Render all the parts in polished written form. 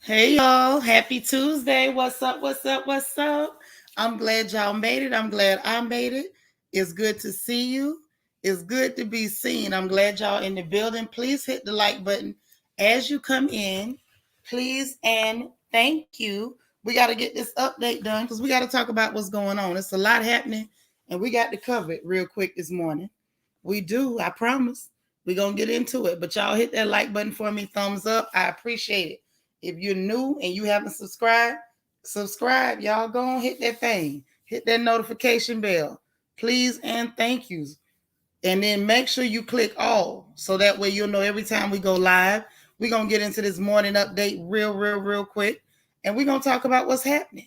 Hey y'all, happy Tuesday. What's up? What's up? What's up? I'm glad y'all made it. I'm glad I made it. It's good to see you. It's good to be seen. I'm glad y'all in the building. Please hit the like button as you come in. Please and thank you. We got to get this update done because we got to talk about what's going on. It's a lot happening and we got to cover it real quick this morning. We do, I promise. We're going to get into it. But y'all hit that like button for me. Thumbs up. I appreciate it. If you're new and you haven't subscribed, subscribe. Y'all go on, hit that thing. Hit that notification bell. Please and thank yous. And then make sure you click all so that way you'll know every time we go live. We're going to get into this morning update real quick. And we're going to talk about what's happening.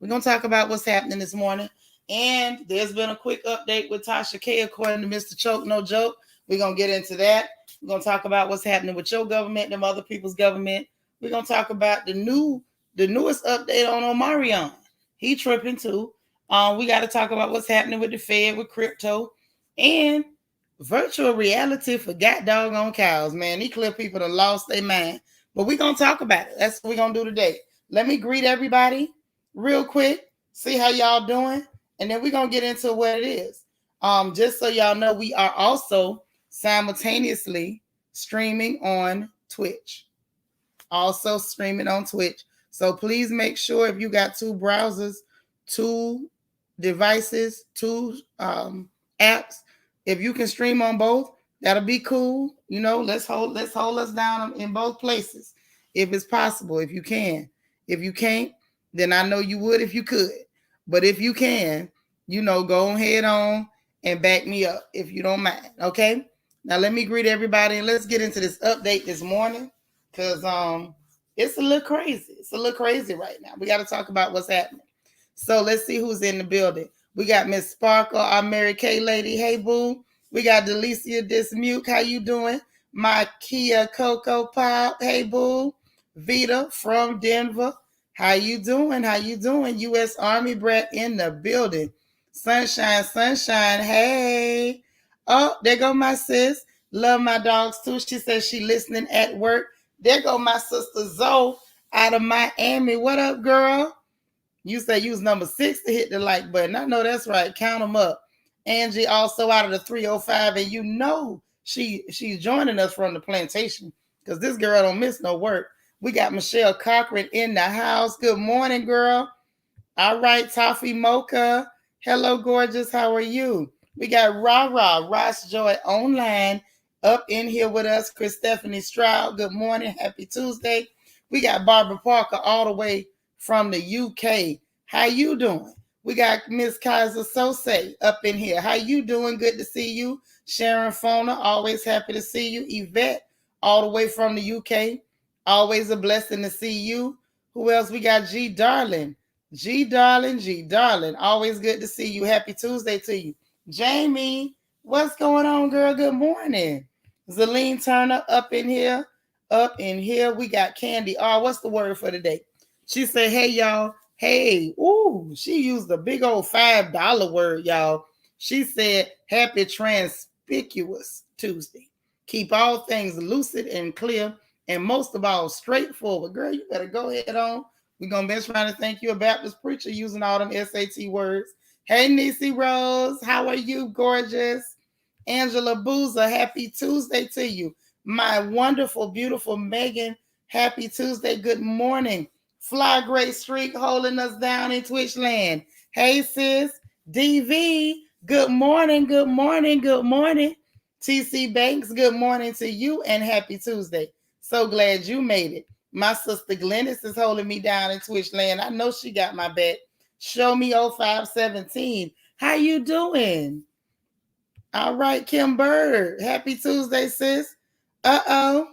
We're going to talk about what's happening this morning. And there's been a quick update with Tasha K, according to Mr. Choke No Joke. We're going to get into that. We're going to talk about what's happening with your government, them other people's government. We're going to talk about the newest update on Omarion. He tripping too. We got to talk about what's happening with the Fed, with crypto, and virtual reality for god doggone cows, man. These clear people that lost their mind. But we're going to talk about it. That's what we're going to do today. Let me greet everybody real quick, see how y'all doing, and then we're going to get into what it is. Just so y'all know, we are also simultaneously streaming on Twitch. Also streaming on Twitch. So please make sure if you got two browsers, two devices, two apps, if you can stream on both, that'll be cool. You know, let's hold us down in both places if it's possible, if you can. If you can't, then I know you would if you could. But if you can, go ahead on and back me up if you don't mind. Okay? Now let me greet everybody and let's get into this update this morning. Because it's a little crazy. It's a little crazy right now. We got to talk about what's happening. So let's see who's in the building. We got Miss Sparkle, our Mary Kay lady. Hey, boo. We got Delicia Dismute. How you doing? My Kia Coco Pop. Hey, boo. Vita from Denver. How you doing? How you doing? U.S. Army brat in the building. Sunshine. Hey. Oh, there go my sis. Love my dogs too. She says she listening at work. There go my sister Zoe out of Miami. What up, girl? You say you was number 6 to hit the like button. I know that's right. Count them up. Angie also out of the 305, and she's joining us from the plantation because this girl don't miss no work. We got Michelle Cochran in the house. Good morning, girl. All right, Toffee Mocha. Hello, gorgeous. How are you? We got Ross Joy online up in here with us. Chris Stephanie Stroud. Good morning. Happy Tuesday. We got Barbara Parker all the way from the UK. How you doing? We got Miss Kaiser Sose up in here. How you doing? Good to see you. Sharon Fona, always happy to see you. Yvette, all the way from the UK. Always a blessing to see you. Who else? We got G Darling. G Darling. Always good to see you. Happy Tuesday to you. Jamie, what's going on, girl? Good morning. Zaline Turner up in here. We got Candy. Oh, what's the word for today? She said, hey, y'all. Hey, ooh, she used a big old $5 word, y'all. She said, happy Transpicuous Tuesday. Keep all things lucid and clear, and most of all, straightforward. Girl, you better go ahead on. We're going to be trying to thank you, a Baptist preacher, using all them SAT words. Hey, Nisi Rose, how are you, gorgeous? Angela Boozer, happy Tuesday to you. My wonderful, beautiful Megan, happy Tuesday. Good morning. Fly Great Streak holding us down in Twitch land. Hey, sis. DV, good morning. TC Banks, good morning to you and happy Tuesday. So glad you made it. My sister Glennis is holding me down in Twitch land. I know she got my back. Show me 0517. How you doing? All right, Kim Bird. Happy Tuesday, sis. Uh-oh.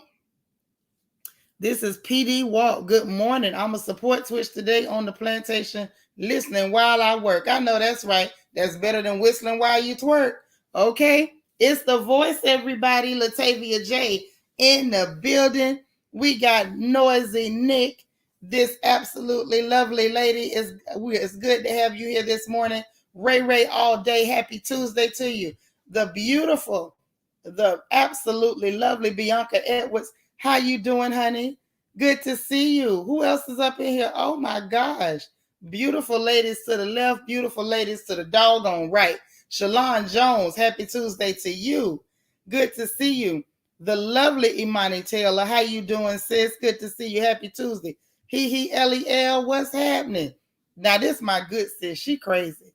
This is PD Walk. Good morning. I'm a support Twitch today on the plantation, listening while I work. I know that's right. That's better than whistling while you twerk. Okay? It's the voice, everybody. Latavia J in the building. We got Noisy Nick. This absolutely lovely lady. It's good to have you here this morning. Ray all day. Happy Tuesday to you. The beautiful, the absolutely lovely Bianca Edwards. How you doing, honey? Good to see you. Who else is up in here? Oh my gosh. Beautiful ladies to the left, beautiful ladies to the doggone right. Shalon Jones, happy Tuesday to you. Good to see you. The lovely Imani Taylor, how you doing, sis? Good to see you. Happy Tuesday. Lel, what's happening? Now this my good sis. She crazy.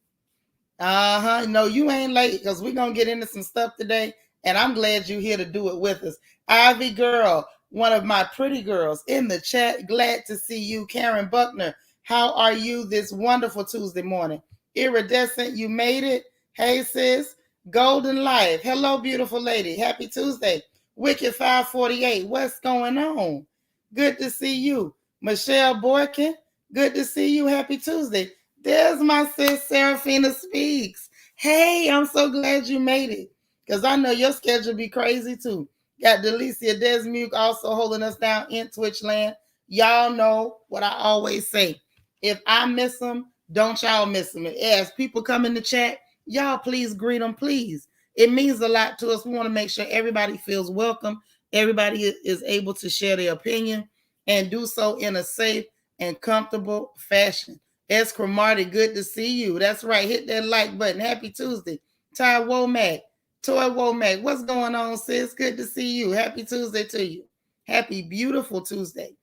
Uh-huh. No, you ain't late because we're gonna get into some stuff today, and I'm glad you're here to do it with us. Ivy Girl, one of my pretty girls in the chat. Glad to see you. Karen Buckner, how are you this wonderful Tuesday morning? Iridescent, you made it. Hey, sis. Golden Life. Hello, beautiful lady. Happy Tuesday. Wicked 548. What's going on? Good to see you. Michelle Boykin, good to see you. Happy Tuesday. There's my sis, Serafina Speaks. Hey, I'm so glad you made it because I know your schedule be crazy too. Got Delicia Desmuke also holding us down in Twitch land. Y'all know what I always say. If I miss them, don't y'all miss them. As people come in the chat, y'all please greet them, please. It means a lot to us. We want to make sure everybody feels welcome. Everybody is able to share their opinion and do so in a safe and comfortable fashion. S. Cromartie, good to see you. That's right. Hit that like button. Happy Tuesday. Ty Womack, Toy Womack, what's going on, sis? Good to see you. Happy Tuesday to you. Happy, beautiful Tuesday.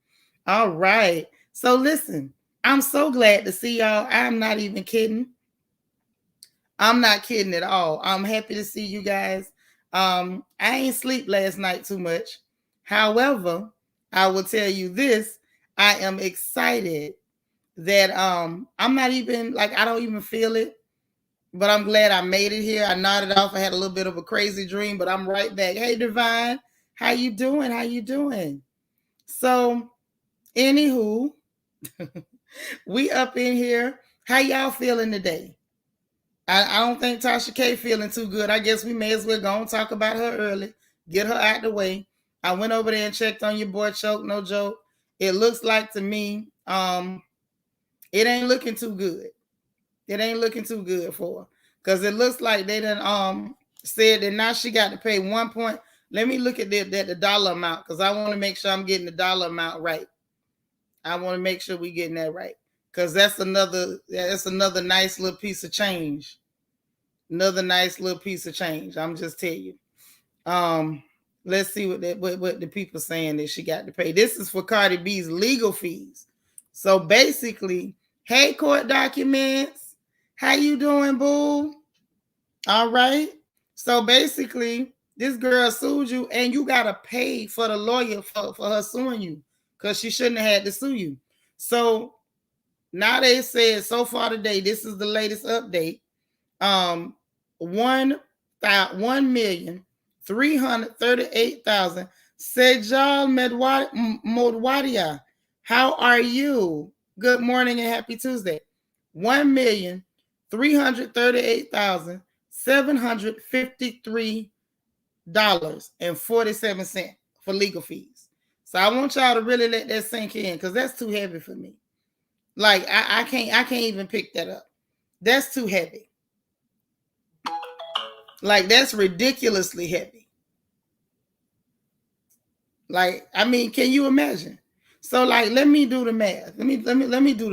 All right. So listen, I'm so glad to see y'all. I'm not even kidding. I'm not kidding at all. I'm happy to see you guys. I ain't sleep last night too much. However, I will tell you this. I am excited that I'm not even like I don't even feel it, but I'm glad I made it here. I nodded off. I had a little bit of a crazy dream, but I'm right back. Hey Divine, how you doing? How you doing? So, anywho, we up in here. How y'all feeling today? I don't think Tasha K feeling too good. I guess we may as well go and talk about her early. Get her out the way. I went over there and checked on your boy Choke, no joke. It looks like to me, it ain't looking too good. It ain't looking too good for her. Because it looks like they done said that now she got to pay 1 point. Let me look at the dollar amount because I want to make sure I'm getting the dollar amount right. I want to make sure we getting that right. Because that's another nice little piece of change. Another nice little piece of change. I'm just telling you. Let's see what the people saying that she got to pay. This is for Cardi B's legal fees. So basically, hey, court documents. How you doing, boo? All right. So basically, this girl sued you and you got to pay for the lawyer for her suing you because she shouldn't have had to sue you. So now they said so far today, this is the latest update. 1,338,000. Sejal Modwadia, how are you? Good morning and happy Tuesday. 1,338,753.47 for legal fees. So I want y'all to really let that sink in because that's too heavy for me. Like I can't even pick that up. That's too heavy. Like that's ridiculously heavy. Like I mean, can you imagine? So like, let me do the math. Let me do the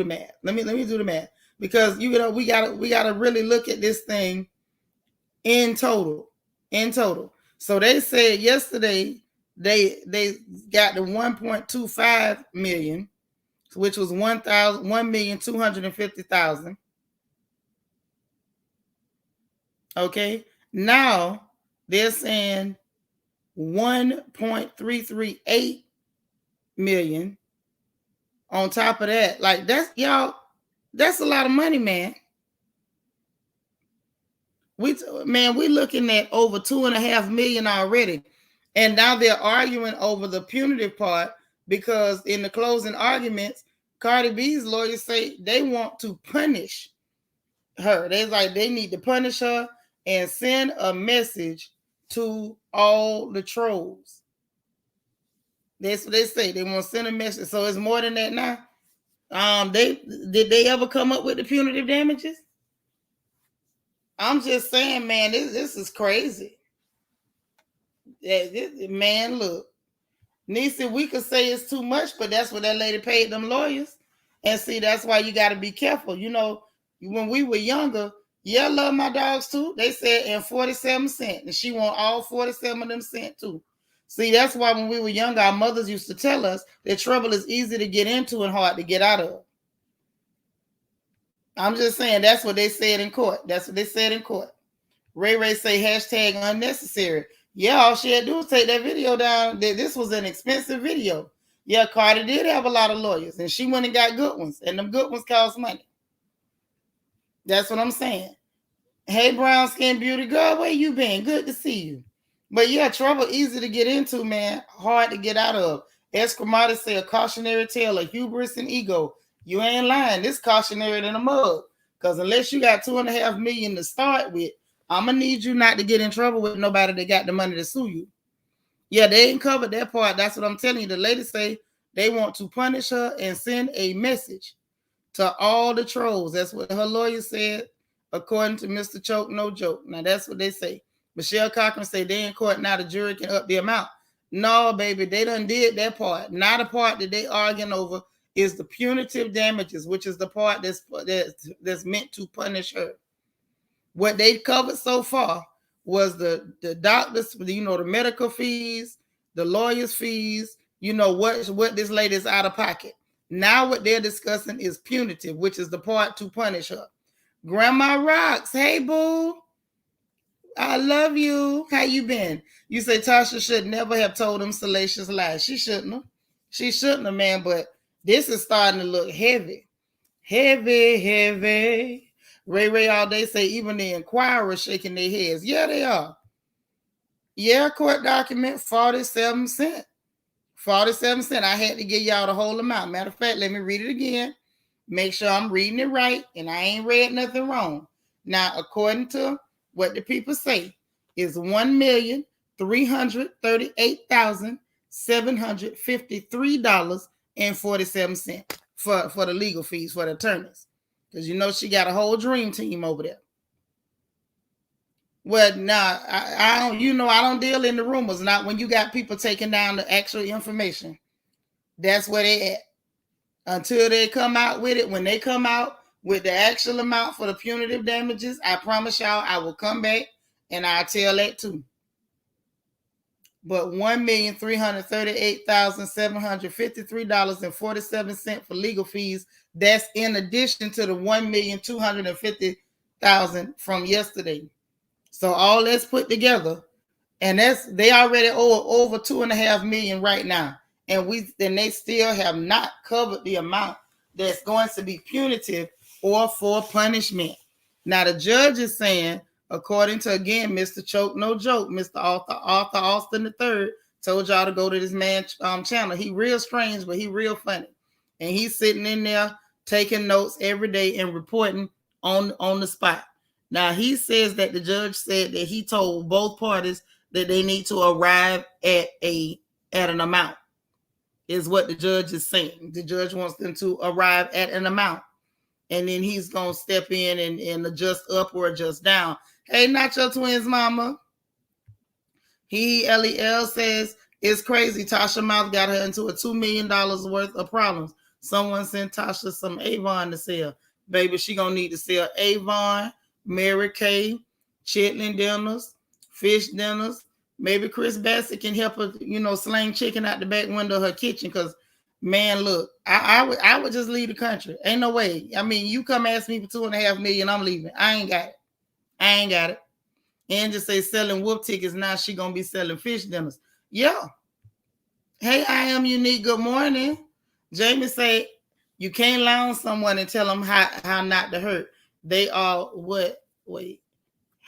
math. Let me do the math because we gotta really look at this thing in total. In total. So they said yesterday they got the 1.25 million, which was 1,250,000. Okay. Now they're saying 1.338 million on top of that. Like that's y'all, that's a lot of money, man. We looking at over 2.5 million already. And now they're arguing over the punitive part because in the closing arguments, Cardi B's lawyers say they want to punish her. They're like, they need to punish her and send a message to all the trolls. That's what they say. They want to send a message. So it's more than that now. Did they ever come up with the punitive damages? I'm just saying, man, this is crazy. Man, look. Nisi, we could say it's too much, but that's what that lady paid them lawyers. And see, that's why you got to be careful. You know, when we were younger, yeah, I love my dogs too. They said and 47 cents, and she want all 47 of them cent too. See, that's why when we were younger, our mothers used to tell us that trouble is easy to get into and hard to get out of. I'm just saying that's what they said in court. That's what they said in court. Ray Ray say hashtag unnecessary. Yeah, all she had to do was take that video down. This was an expensive video. Yeah, Cardi did have a lot of lawyers, and she went and got good ones, and them good ones cost money. That's what I'm saying. Hey, brown skin beauty girl, where you been? Good to see you. But yeah, trouble easy to get into, man. Hard to get out of. Escramata say a cautionary tale of hubris and ego. You ain't lying. This cautionary than a mug. Because unless you got $2.5 million to start with, I'm gonna need you not to get in trouble with nobody that got the money to sue you. Yeah, they ain't covered that part. That's what I'm telling you. The lady say they want to punish her and send a message to all the trolls. That's what her lawyer said, according to Mr. Choke No Joke. Now that's what they say. Michelle Cochran say they in court now. The jury can up the amount. No, baby, they done did that part. Now the part that they arguing over is the punitive damages, which is the part that's meant to punish her. What they covered so far was the doctors, the medical fees, the lawyers' fees, what this lady is out of pocket. Now what they're discussing is punitive, which is the part to punish her. Grandma Rocks, hey boo, I love you. How you been? You say Tasha should never have told them salacious lies. She shouldn't have. She shouldn't have, man. But this is starting to look heavy. Heavy. Ray all day say even the inquirers shaking their heads. Yeah, they are. Yeah, court document, 47 cents. 47 cents. I had to give y'all the whole amount. Matter of fact, let me read it again. Make sure I'm reading it right and I ain't read nothing wrong. Now, according to what the people say, is $1,338,753.47 for the legal fees for the attorneys. Because she got a whole dream team over there. Well, nah, I don't, I don't deal in the rumors. Not when you got people taking down the actual information. That's where they at. Until they come out with it. When they come out with the actual amount for the punitive damages, I promise y'all I will come back and I'll tell that too. But $1,338,753.47 for legal fees. That's in addition to the $1,250,000 from yesterday. So all that's put together, and they already owe over $2.5 million right now, and they still have not covered the amount that's going to be punitive or for punishment. Now the judge is saying, according to again Mr. Choke No Joke, Mr. Arthur Austin III, told y'all to go to this man's channel. He real strange, but he real funny, and he's sitting in there taking notes every day and reporting on the spot. Now, he says that the judge said that he told both parties that they need to arrive at an amount, is what the judge is saying. The judge wants them to arrive at an amount, and then he's going to step in and adjust up or adjust down. Hey, Nacho Twins mama. LEL says, it's crazy. Tasha Mouth got her into a $2 million worth of problems. Someone sent Tasha some Avon to sell. Baby, she going to need to sell Avon, Mary Kay, chitlin dinners, fish dinners. Maybe Chris Bassett can help her, sling chicken out the back window of her kitchen. Because, man, look, I would just leave the country. Ain't no way. I mean, you come ask me for $2.5 million, I'm leaving. I ain't got it. And just say selling whoop tickets. Now she gonna be selling fish dinners. Yeah. Hey, I am unique. Good morning. Jamie say you can't lie on someone and tell them how not to hurt. They are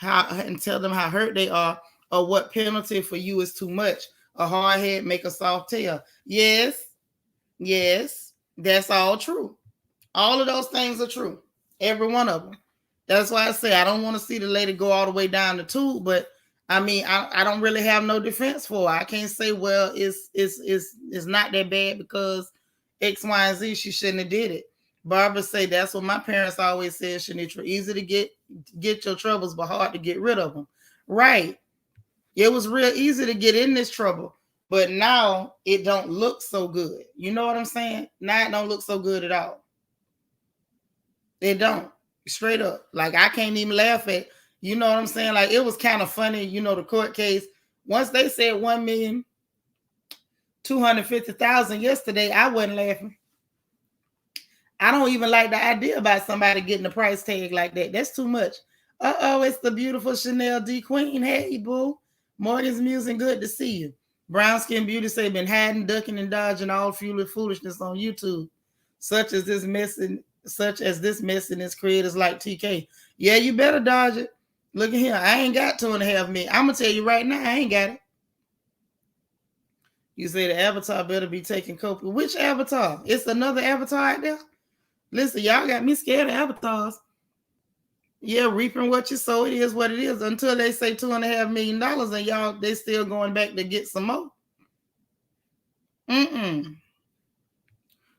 and tell them how hurt they are, or what penalty for you is too much. A hard head make a soft tail. Yes, that's all true. All of those things are true. Every one of them. That's why I say I don't want to see the lady go all the way down the tube, but I mean I don't really have no defense for her. I can't say, well, it's not that bad because X, Y, and Z, she shouldn't have did it. Barbara say that's what my parents always said, Shanitra. Easy to get your troubles, but hard to get rid of them. Right. It was real easy to get in this trouble, but now it don't look so good. You know what I'm saying? Now it don't look so good at all. It don't. Straight up. Like I can't even laugh at, you know what I'm saying? Like it was kind of funny, the court case. Once they said 1,250,000 yesterday, I wasn't laughing. I don't even like the idea about somebody getting a price tag like that. That's too much. It's the beautiful Chanel D Queen. Hey, boo. Morgan's Musing, good to see you. Brown Skin Beauty say been hiding, ducking, and dodging all foolishness on YouTube, such as this messiness creators like TK. Yeah, you better dodge it. Look at here. I ain't got 2.5 million. I'm gonna tell you right now, I ain't got it. You say the avatar better be taking copy. Which avatar? It's another avatar out there. Listen, y'all got me scared of avatars. Yeah, reaping what you sow, it is what it is. Until they say $2.5 million and y'all, they still going back to get some more.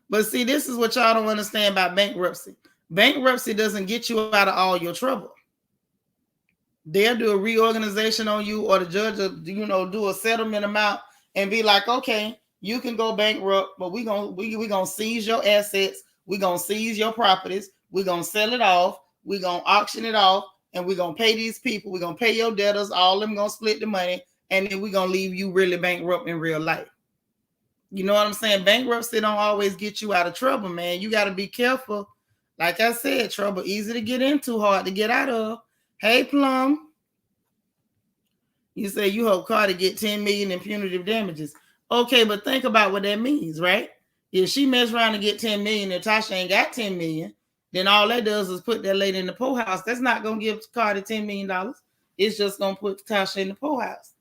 But see, this is what y'all don't understand about bankruptcy. Bankruptcy doesn't get you out of all your trouble. They'll do a reorganization on you, or the judge will, do a settlement amount and be like, okay, you can go bankrupt, but we gonna seize your assets, we're gonna seize your properties, we're gonna sell it off, we're gonna auction it off, and we're gonna pay these people, we're gonna pay your debtors, all of them gonna split the money, and then we're gonna leave you really bankrupt in real life. You know what I'm saying? Bankruptcy don't always get you out of trouble, man. You got to be careful. Like I said, trouble easy to get into, hard to get out of. Hey, Plum. You say you hope Cardi get 10 million in punitive damages. Okay, but think about what that means, right? If she mess around and get 10 million and Tasha ain't got 10 million, then all that does is put that lady in the poorhouse. That's not going to give Cardi $10 million. It's just going to put Tasha in the poorhouse.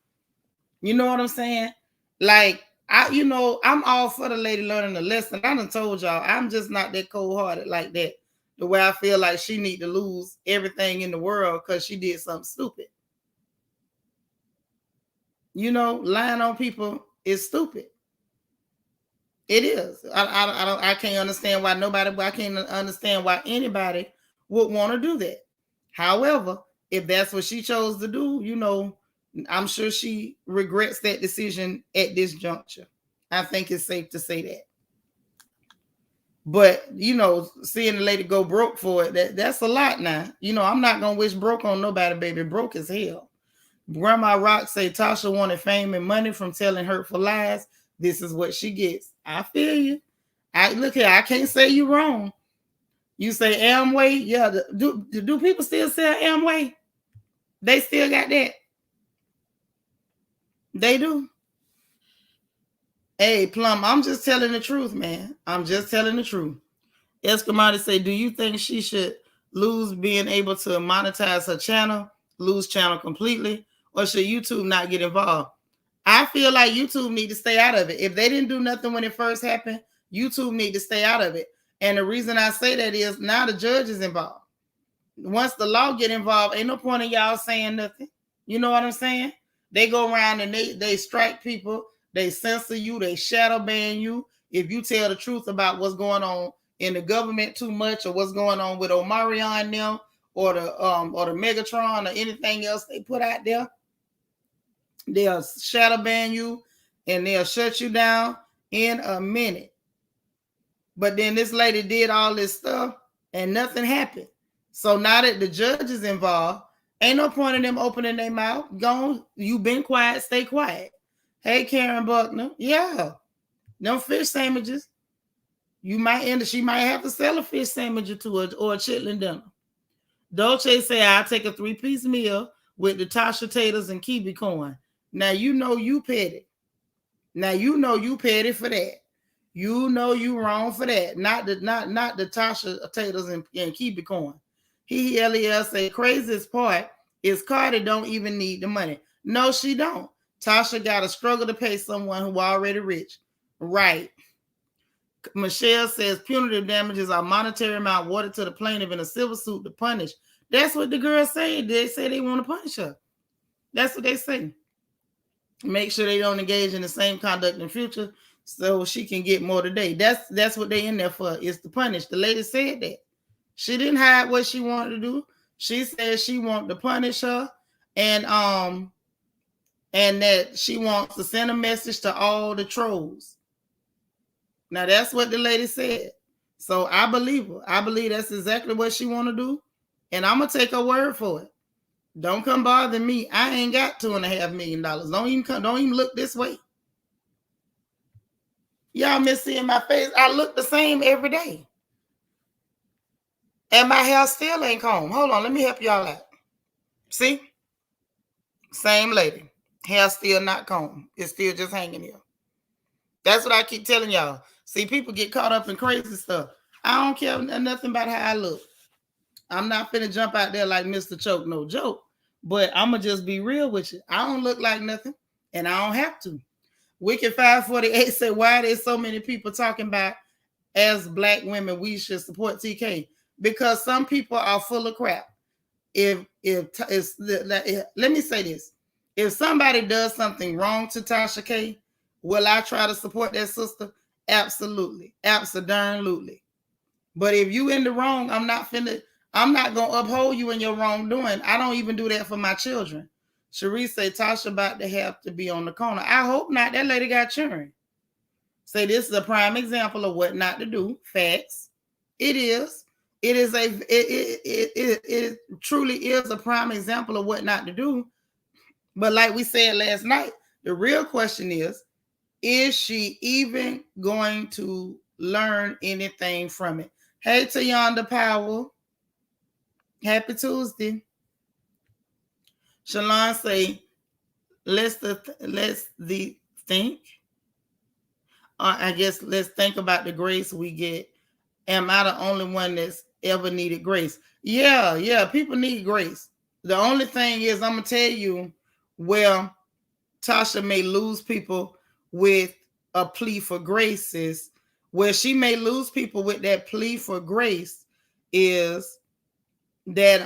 You know what I'm saying? Like, I'm all for the lady learning a lesson. I done told y'all, I'm just not that cold-hearted like that. The way I feel like she need to lose everything in the world because she did something stupid. Lying on people is stupid. It is. I can't understand why I can't understand why anybody would want to do that. However, if that's what she chose to do, I'm sure she regrets that decision at this juncture. I think it's safe to say that. But, seeing the lady go broke for it, that's a lot now. I'm not going to wish broke on nobody, baby. Broke as hell. Grandma Rock say Tasha wanted fame and money from telling hurtful lies. This is what she gets. I feel you. Look here, I can't say you wrong. You say Amway? Yeah. Do people still sell Amway? They still got that. They do. Hey, Plum, I'm just telling the truth, man. I'm just telling the truth. Escamati say, do you think she should lose being able to monetize her channel, lose channel completely, or should YouTube not get involved? I feel like YouTube need to stay out of it. If they didn't do nothing when it first happened, YouTube need to stay out of it. And the reason I say that is now the judge is involved. Once the law get involved, ain't no point in y'all saying nothing. You know what I'm saying? They go around and they strike people, they censor you, they shadow ban you. If you tell the truth about what's going on in the government too much, or what's going on with Omarion now, or the Megatron, or anything else they put out there, they'll shadow ban you and they'll shut you down in a minute. But then this lady did all this stuff and nothing happened. So now that the judge is involved, ain't no point in them opening their mouth. Go, you been quiet, stay quiet. Hey, Karen Buckner. Yeah. Them fish sandwiches. She might have to sell a fish sandwich or two, or a chitlin dinner. Dolce say, I'll take a 3-piece meal with the Tasha taters and kiwi corn. Now you petty. Now you petty for that. You wrong for that. Not the Tasha taters and kiwi corn. LEL say craziest part is Cardi don't even need the money. No, she don't. Tasha got to struggle to pay someone who already rich. Right. Michelle says punitive damages are monetary amount awarded to the plaintiff in a civil suit to punish. That's what the girls say. They say they want to punish her. That's what they say. Make sure they don't engage in the same conduct in the future so she can get more today. That's what they in there for, is to punish. The lady said that. She didn't hide what she wanted to do. She said she wanted to punish her and and that she wants to send a message to all the trolls. Now that's what the lady said. So I believe her. I believe that's exactly what she want to do. And I'm gonna take her word for it. Don't come bother me. I ain't got $2.5 million. Don't even look this way. Y'all miss seeing my face. I look the same every day. And my hair still ain't combed. Hold on, let me help y'all out. See? Same lady. Hair still not combed. It's still just hanging here. That's what I keep telling y'all. See, people get caught up in crazy stuff. I don't care nothing about how I look. I'm not finna jump out there like Mr. Choke, no joke. But I'm going to just be real with you. I don't look like nothing, and I don't have to. Wicked 548 said, why are there so many people talking about as Black women we should support TK? Because some people are full of crap. Let me say this. If somebody does something wrong to Tasha K, will I try to support that sister? Absolutely. Absolutely. But if you in the wrong, I'm not gonna uphold you in your wrongdoing. I don't even do that for my children. Cherie say Tasha about to have to be on the corner. I hope not. That lady got children. Say this is a prime example of what not to do. Facts. It is. It truly is a prime example of what not to do. But like we said last night, the real question is she even going to learn anything from it? Hey, Tayonda Powell. Happy Tuesday. Shalon say, let's think. I guess let's think about the grace we get. Am I the only one that's ever needed grace? Yeah. People need grace. The only thing is, I'm going to tell you where Tasha may lose people with a plea for grace is, where she may lose people with that plea for grace is that,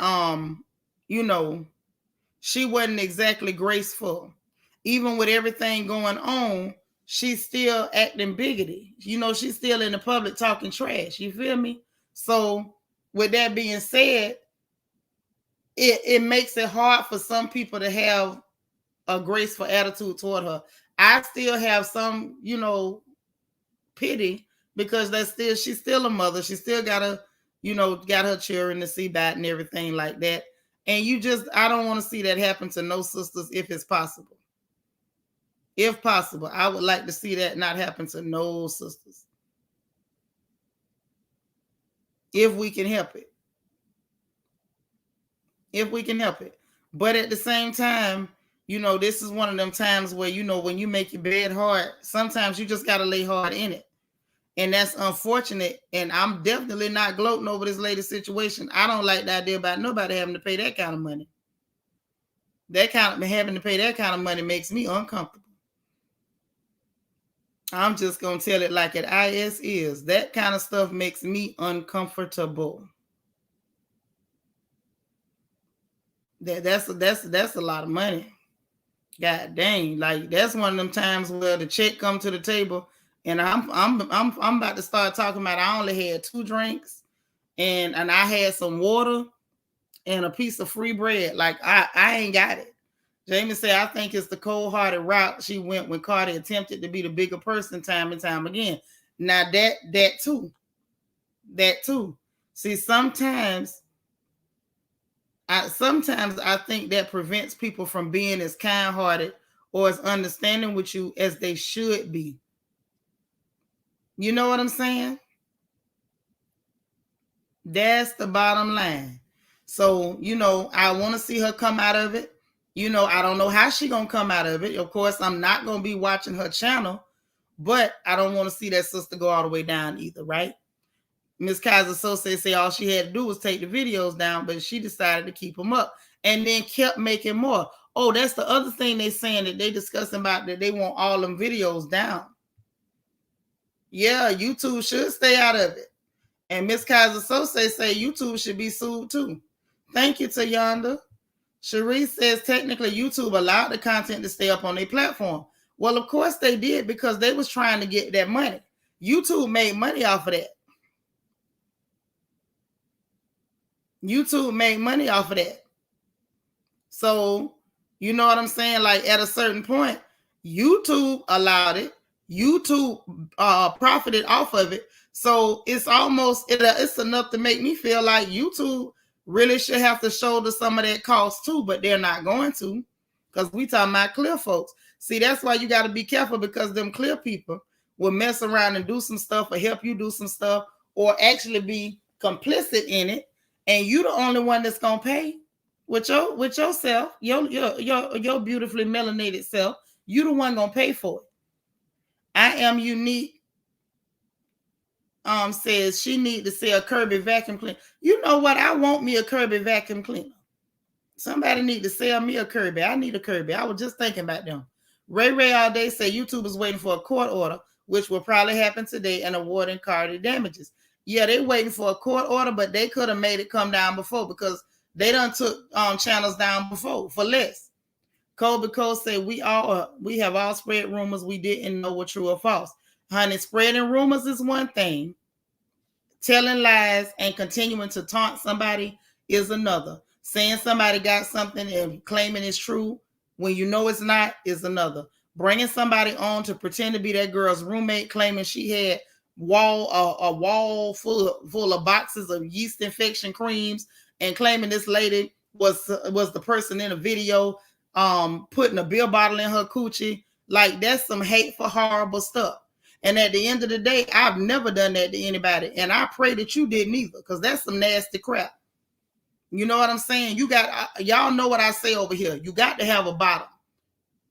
she wasn't exactly graceful. Even with everything going on, she's still acting bigoted. She's still in the public talking trash. You feel me? So with that being said, it makes it hard for some people to have a graceful attitude toward her. I still have some, pity, because she's still a mother. She still got her children to see about and everything like that. And I don't want to see that happen to no sisters if it's possible. If possible, I would like to see that not happen to no sisters. If we can help it. If we can help it. But at the same time, this is one of them times where, when you make your bed hard, sometimes you just got to lay hard in it. And that's unfortunate. And I'm definitely not gloating over this latest situation. I don't like the idea about nobody having to pay that kind of money. Having to pay that kind of money makes me uncomfortable. I'm just going to tell it like it is. That kind of stuff makes me uncomfortable. That's a lot of money. God dang. Like, that's one of them times where the check come to the table and I'm about to start talking about I only had 2 drinks and I had some water and a piece of free bread. Like, I ain't got it. Jamie said, I think it's the cold-hearted route she went when Cardi attempted to be the bigger person time and time again. Now, that too. See, sometimes I think that prevents people from being as kind-hearted or as understanding with you as they should be. You know what I'm saying? That's the bottom line. So, I want to see her come out of it. I don't know how she gonna come out of it. Of course, I'm not gonna be watching her channel, but I don't want to see that sister go all the way down either, right? Miss Kaiser Sose say all she had to do was take the videos down, but she decided to keep them up and then kept making more. Oh, that's the other thing they saying that they discussing about, that they want all them videos down. Yeah, YouTube should stay out of it. And Miss Kaiser Sose say YouTube should be sued too. Thank you, Tayonda. Cherie says technically YouTube allowed the content to stay up on their platform. Well, of course they did, because they was trying to get that money. YouTube made money off of that. YouTube made money off of that. So You know what I'm saying? Like at a certain point, YouTube allowed it. YouTube profited off of it. So it's almost it's enough to make me feel like YouTube really should have to shoulder some of that cost too, but they're not going to, because we talking about clear folks. See, that's why you got to be careful, because them clear people will mess around and do some stuff or help you do some stuff or actually be complicit in it, and you the only one that's gonna pay with yourself, your beautifully melanated self. You the one gonna pay for it. I am unique. Says she need to sell Kirby vacuum cleaner. You know what? I want me a Kirby vacuum cleaner. Somebody need to sell me a Kirby. I need a Kirby. I was just thinking about them. Ray all day say YouTube is waiting for a court order, which will probably happen today, and awarding Cardi damages. Yeah, they waiting for a court order, but they could have made it come down before, because they done took channels down before for less. Colby Cole said we have all spread rumors we didn't know were true or false. Honey, spreading rumors is one thing. Telling lies and continuing to taunt somebody is another. Saying somebody got something and claiming it's true when you know it's not is another. Bringing somebody on to pretend to be that girl's roommate, claiming she had a wall full of boxes of yeast infection creams, and claiming this lady was the person in the video putting a beer bottle in her coochie. Like, that's some hateful, horrible stuff. And at the end of the day, I've never done that to anybody. And I pray that you didn't either, because that's some nasty crap. You know what I'm saying? Y'all know what I say over here. You got to have a bottom.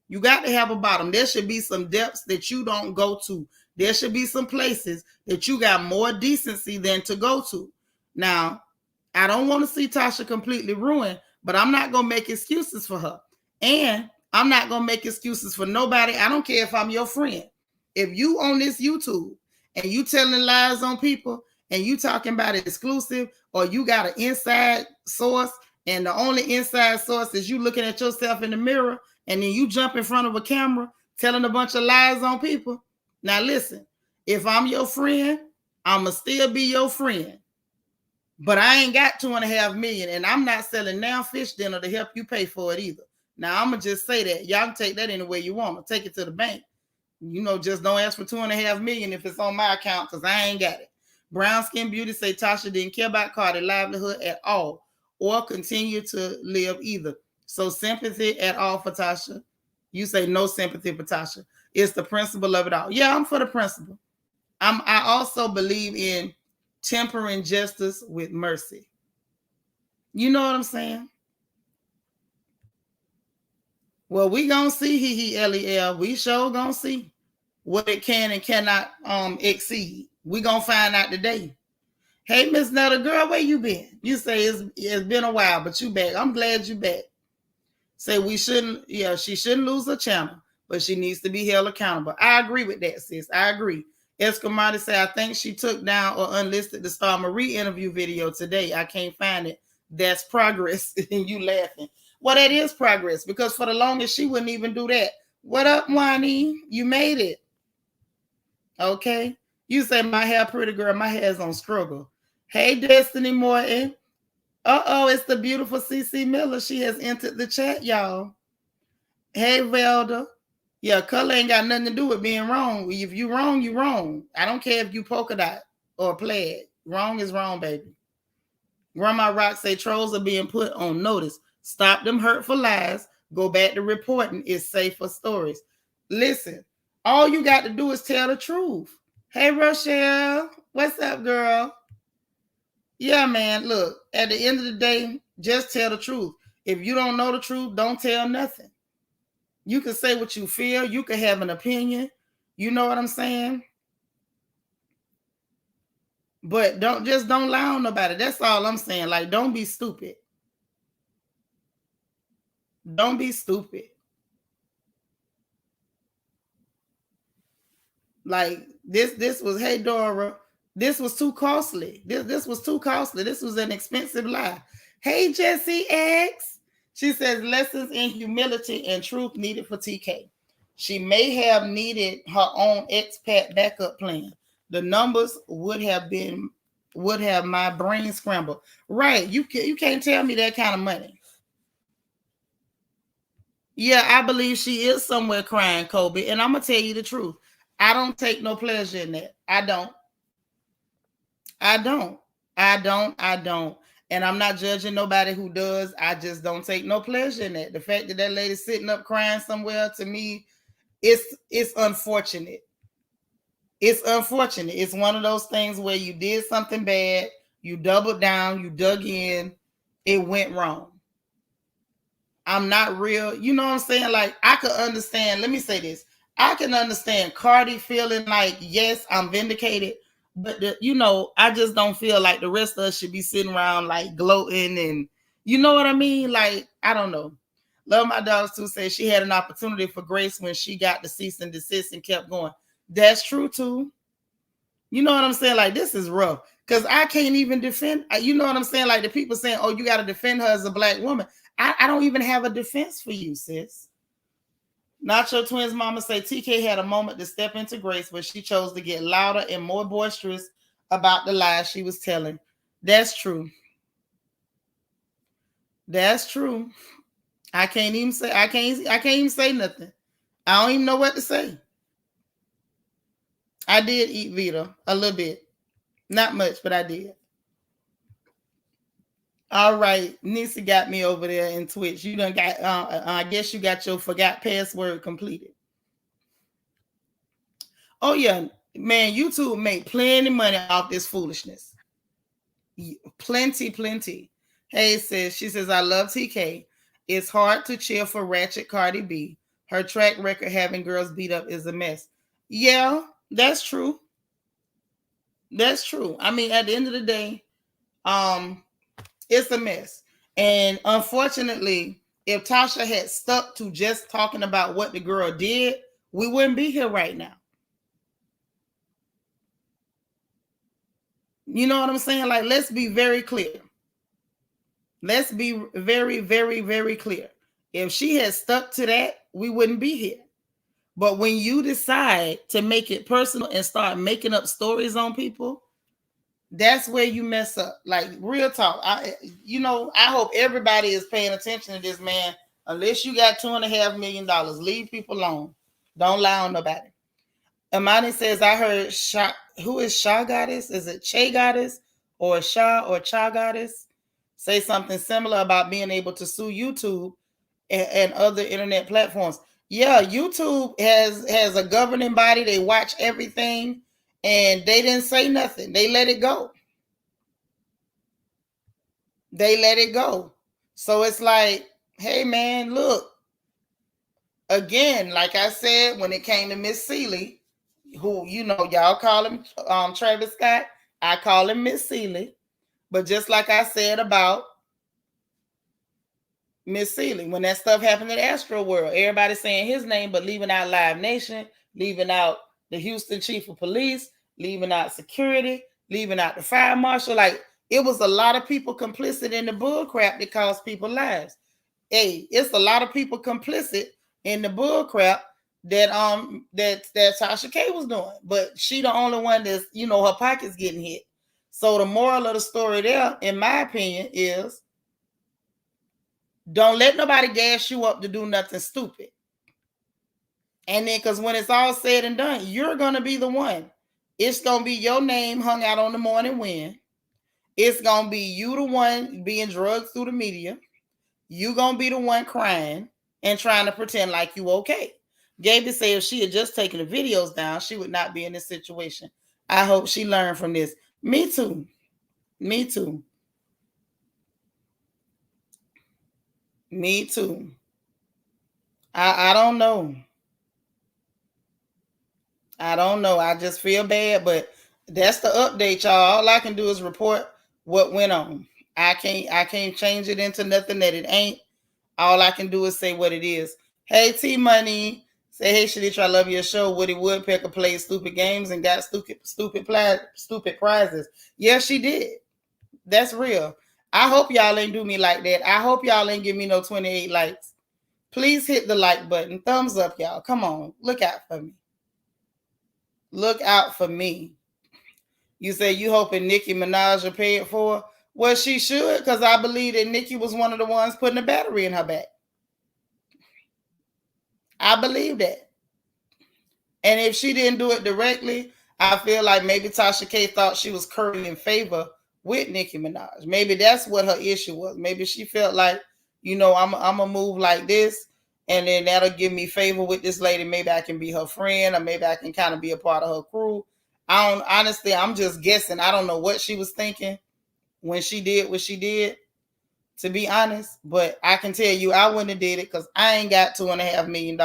You got to have a bottom. There should be some depths that you don't go to. There should be some places that you got more decency than to go to. Now, I don't want to see Tasha completely ruined, but I'm not going to make excuses for her. And I'm not going to make excuses for nobody. I don't care if I'm your friend. If you on this YouTube and you telling lies on people and you talking about it exclusive, or you got an inside source and the only inside source is you looking at yourself in the mirror, and then you jump in front of a camera telling a bunch of lies on people. Now listen, if I'm your friend, I'ma still be your friend. But I ain't got $2.5 million, and I'm not selling now fish dinner to help you pay for it either. Now I'm gonna just say that. Y'all can take that any way you want. Take it to the bank. You know, just don't ask for $2.5 million if it's on my account, because I ain't got it. Brown Skin Beauty say Tasha didn't care about Cardi's livelihood at all, or continue to live either. So sympathy at all for Tasha. You say no sympathy for Tasha. It's the principle of it all. Yeah, I'm for the principle. I also believe in tempering justice with mercy. You know what I'm saying? Well, we gonna see LEL. We sure gonna see what it can and cannot exceed. We gonna find out today. Hey, Miss Nutter girl, where you been? You say it's been a while, but you back. I'm glad you back. Say she shouldn't lose her channel, but she needs to be held accountable. I agree with that, sis. I agree. Escamati say, I think she took down or unlisted the Star Marie interview video today. I can't find it. That's progress. And you laughing. Well, that is progress, because for the longest she wouldn't even do that. What up, Wani? You made it. Okay. You say my hair pretty girl. My hair's on struggle. Hey, Destiny Morton. Uh-oh, it's the beautiful CC Miller. She has entered the chat, y'all. Hey, Velda. Yeah, color ain't got nothing to do with being wrong. If you wrong, you wrong. I don't care if you polka dot or plaid. Wrong is wrong, baby. Grandma Rock say trolls are being put on notice. Stop them hurtful lies. Go back to reporting. It's safe for stories. Listen, all you got to do is tell the truth. Hey, Rochelle. What's up, girl? Yeah, man, look, at the end of the day, just tell the truth. If you don't know the truth, don't tell nothing. You can say what you feel. You can have an opinion. You know what I'm saying? But don't lie on nobody. That's all I'm saying. Like, don't be stupid. Don't be stupid. Like, this was, hey, Dora, this was too costly. This was too costly. This was an expensive lie. Hey, Jesse X. She says lessons in humility and truth needed for TK. She may have needed her own expat backup plan. The numbers would have my brain scrambled. Right. You can't tell me that kind of money. Yeah, I believe she is somewhere crying, Kobe. And I'm gonna tell you the truth. I don't take no pleasure in that. I don't. I don't. I don't. And I'm not judging nobody who does. I just don't take no pleasure in that. The fact that that lady's sitting up crying somewhere, to me, it's unfortunate. It's unfortunate. It's one of those things where you did something bad, you doubled down, you dug in, it went wrong. I'm not real. You know what I'm saying? Like, I could understand. Let me say this. I can understand Cardi feeling like, yes, I'm vindicated, but I just don't feel like the rest of us should be sitting around like gloating and you know what I mean? Like, I don't know. Love my dogs too says she had an opportunity for grace when she got the cease and desist and kept going. That's true too. You know what I'm saying? Like, this is rough because I can't even defend. You know what I'm saying? Like, the people saying, oh, you got to defend her as a black woman. I don't even have a defense for you, sis. Nacho Twins mama say TK had a moment to step into grace, but she chose to get louder and more boisterous about the lies she was telling. That's true. That's true. I can't even say nothing. I don't even know what to say. I did eat Vita a little bit. Not much, but I did. All right, Nisa got me over there in Twitch. You done got. I guess you got your forgot password completed. Oh yeah, man. YouTube made plenty money off this foolishness. Plenty, plenty. Hey says she says I love TK. It's hard to cheer for ratchet Cardi B. Her track record having girls beat up is a mess. Yeah, that's true. That's true. I mean, at the end of the day, um, it's a mess. And unfortunately, if Tasha had stuck to just talking about what the girl did, we wouldn't be here right now. You know what I'm saying? Like, let's be very clear. Let's be very, very, very clear. If she had stuck to that, we wouldn't be here. But when you decide to make it personal and start making up stories on people, that's where you mess up. Like, real talk. I hope everybody is paying attention to this, man. Unless you got $2.5 million, leave people alone. Don't lie on nobody. Amani says, I heard Sha. Who is Sha Goddess? Is it Che Goddess or Sha or Cha Goddess? Say something similar about being able to sue YouTube and other internet platforms. Yeah, YouTube has a governing body. They watch everything, and they didn't say nothing. They let it go. They let it go. So it's like, hey man, look, again, like I said, when it came to Miss Seeley, who y'all call him Travis Scott, I call him Miss Seeley. But just like I said about Miss Seeley, when that stuff happened in Astro World, everybody saying his name, but leaving out Live Nation, leaving out the Houston Chief of Police, leaving out security, leaving out the fire marshal. Like, it was a lot of people complicit in the bull crap that cost people lives. Hey, it's a lot of people complicit in the bull crap that Tasha K was doing, but she the only one that's her pockets getting hit. So the moral of the story there, in my opinion, is don't let nobody gas you up to do nothing stupid. And then, because when it's all said and done, you're gonna be the one. It's gonna be your name hung out on the morning wind. It's gonna be you the one being drugged through the media. You gonna be the one crying and trying to pretend like you okay. Gaby said if she had just taken the videos down, she would not be in this situation. I hope she learned from this. Me too. Me too. Me too. I don't know. I don't know. I just feel bad, but that's the update, y'all. All I can do is report what went on. I can't change it into nothing that it ain't. All I can do is say what it is. Hey, T Money. Say, hey, Shanitra, I love your show. Woody Woodpecker played stupid games and got stupid prizes. Yes, she did. That's real. I hope y'all ain't do me like that. I hope y'all ain't give me no 28 likes. Please hit the like button. Thumbs up, y'all. Come on. Look out for me. Look out for me. You say you hoping Nicki Minaj will pay it for her? Well, she should, because I believe that Nicki was one of the ones putting the battery in her back. I believe that. And if she didn't do it directly, I feel like maybe Tasha K thought she was currying favor with Nicki Minaj. Maybe that's what her issue was. Maybe she felt like, I'm gonna move like this, and then that'll give me favor with this lady. Maybe I can be her friend, or maybe I can kind of be a part of her crew. I don't honestly. I'm just guessing. I don't know what she was thinking when she did what she did, to be honest. But I can tell you, I wouldn't have did it because I ain't got $2.5 million.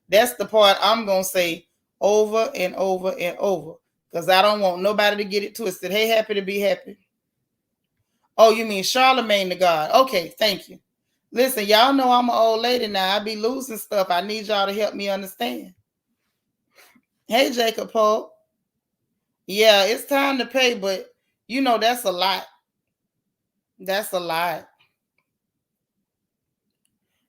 That's the part I'm gonna say over and over and over, because I don't want nobody to get it twisted. Hey, happy to be happy. Oh, you mean Charlemagne the God? Okay, thank you. Listen, y'all know I'm an old lady now. I be losing stuff. I need y'all to help me understand. Hey, Jacob Pope. Yeah, it's time to pay, but that's a lot. That's a lot.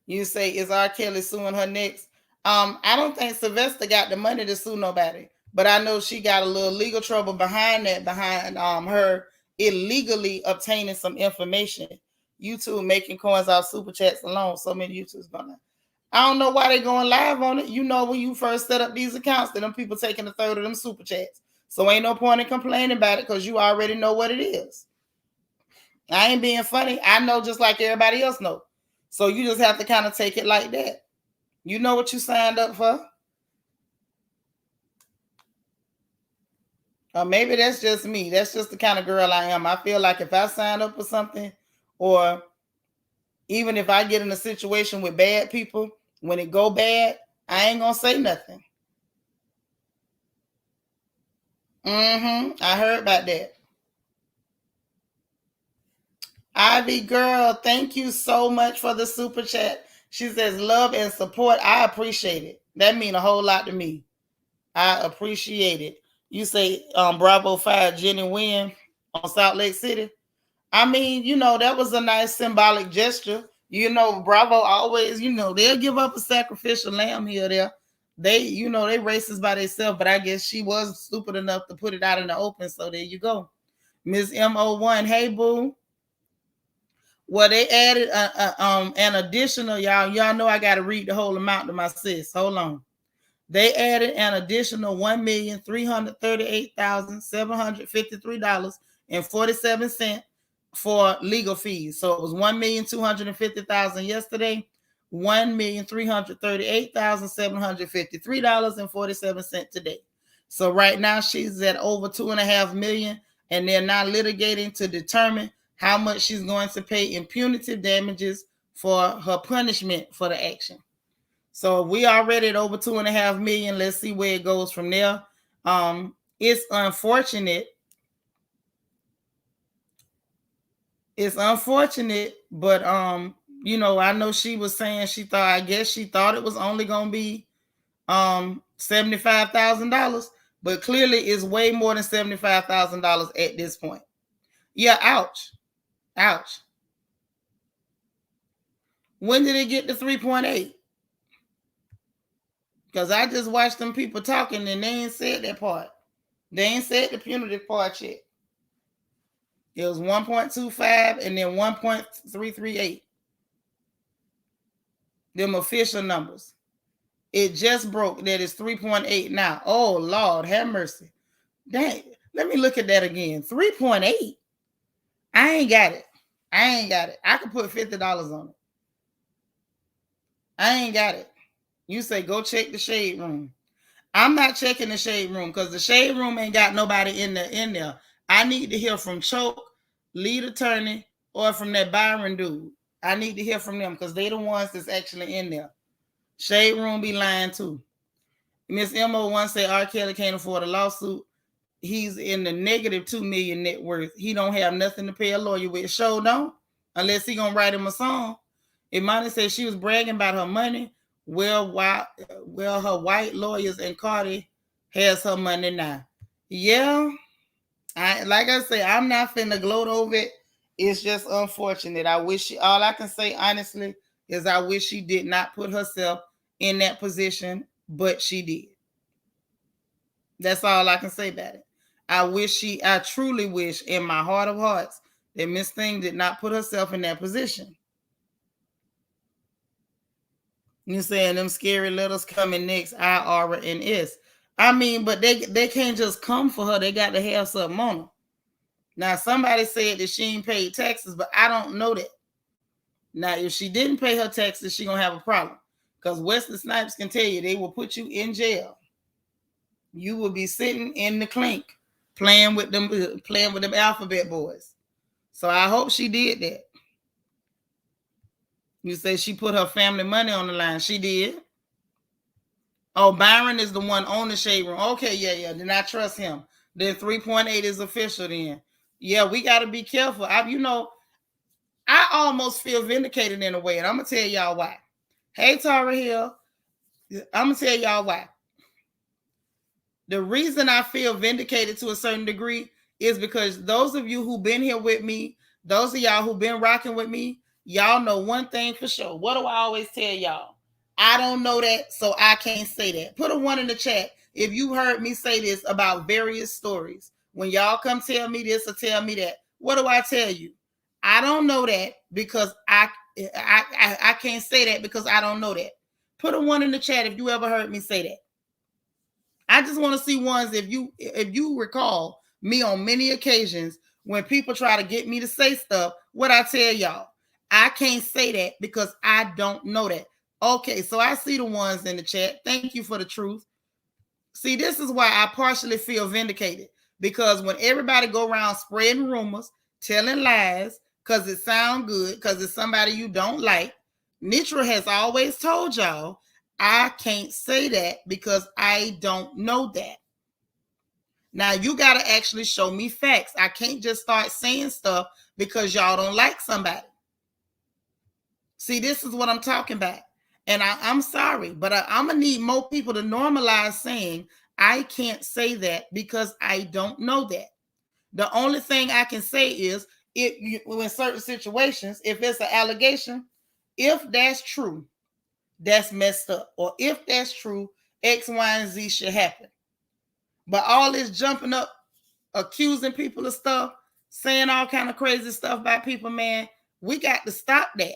You say, is R. Kelly suing her next? I don't think Sylvester got the money to sue nobody, but I know she got a little legal trouble behind that, behind her illegally obtaining some information. YouTube making coins off super chats alone. So many YouTubers gonna. I don't know why they going live on it. When you first set up these accounts, that them people taking a third of them super chats. So ain't no point in complaining about it because you already know what it is. I ain't being funny. I know just like everybody else know. So you just have to kind of take it like that. You know what you signed up for. Or maybe that's just me. That's just the kind of girl I am. I feel like if I sign up for something, or even if I get in a situation with bad people, when it go bad, I ain't gonna say nothing. I heard about that. Ivy girl, thank you so much for the super chat. She says love and support. I appreciate it. That mean a whole lot to me. I appreciate it. You say Bravo 5 Jenny Wynn on Salt Lake City. I mean, that was a nice symbolic gesture. Bravo always, they'll give up a sacrificial lamb here or there. They racist by themselves, but I guess she was stupid enough to put it out in the open. So there you go. Miss MO1, hey boo. Well, they added an additional, y'all know I got to read the whole amount to my sis. Hold on. They added an additional $1,338,753.47 for legal fees. So it was $1,250,000 yesterday, $1,338,753.47 today. So right now she's at over $2.5 million, and they're now litigating to determine how much she's going to pay in punitive damages for her punishment for the action. So we already at over $2.5 million. Let's see where it goes from there. It's unfortunate. It's unfortunate, but I know she was saying she thought it was only gonna be $75,000, but clearly it's way more than $75,000 at this point. Yeah, ouch. Ouch. When did it get to 3.8? Because I just watched them people talking and they ain't said that part. They ain't said the punitive part yet. It was 1.25 and then 1.338. Them official numbers. It just broke that it's 3.8 now. Oh, Lord, have mercy. Dang. Let me look at that again. 3.8. I ain't got it. I could put $50 on it. I ain't got it. You say go check the shade room. I'm not checking the shade room because the shade room ain't got nobody in there. I need to hear from Choke, lead attorney, or from that Byron dude. I need to hear from them because they the ones that's actually in there. Shade room be lying too. Miss MO1 say R. Kelly can't afford a lawsuit. He's in the negative $2 million net worth. He don't have nothing to pay a lawyer with. Show don't, unless he gonna write him a song. Imani said she was bragging about her money. Well, her white lawyers and Cardi has her money now. Yeah, like I say, I'm not finna gloat over it. It's just unfortunate. All I can say honestly is I wish she did not put herself in that position, but she did. That's all I can say about it. I truly wish in my heart of hearts that Miss Thing did not put herself in that position. You saying them scary letters coming next, I, R, and S. I mean, but they can't just come for her. They got to have something on her. Now, somebody said that she ain't paid taxes, but I don't know that. Now, if she didn't pay her taxes, she gonna have a problem. Because Wesley Snipes can tell you they will put you in jail. You will be sitting in the clink playing with them alphabet boys. So I hope she did that. You say she put her family money on the line. She did. Oh, Byron is the one on the shade room. Okay, yeah. Then I trust him. Then 3.8 is official then. Yeah, we got to be careful. I almost feel vindicated in a way, and I'm going to tell y'all why. Hey, Tara Hill, I'm going to tell y'all why. The reason I feel vindicated to a certain degree is because those of you who've been here with me, those of y'all who've been rocking with me, y'all know one thing for sure. What do I always tell y'all? I don't know that, so I can't say that. Put a 1 in the chat if you heard me say this about various stories. When y'all come tell me this or tell me that, what do I tell you? I don't know that because I can't say that because I don't know that. Put a 1 in the chat if you ever heard me say that. I just want to see ones if you recall me on many occasions when people try to get me to say stuff, what I tell y'all. I can't say that because I don't know that. Okay, so I see the ones in the chat. Thank you for the truth. See, this is why I partially feel vindicated. Because when everybody go around spreading rumors, telling lies, because it sound good, because it's somebody you don't like, Nitra has always told y'all, I can't say that because I don't know that. Now you got to actually show me facts. I can't just start saying stuff because y'all don't like somebody. See, this is what I'm talking about. And I'm sorry, but I'm going to need more people to normalize saying, I can't say that because I don't know that. The only thing I can say is, in certain situations, if it's an allegation, if that's true, that's messed up. Or if that's true, X, Y, and Z should happen. But all this jumping up, accusing people of stuff, saying all kind of crazy stuff about people, man, we got to stop that.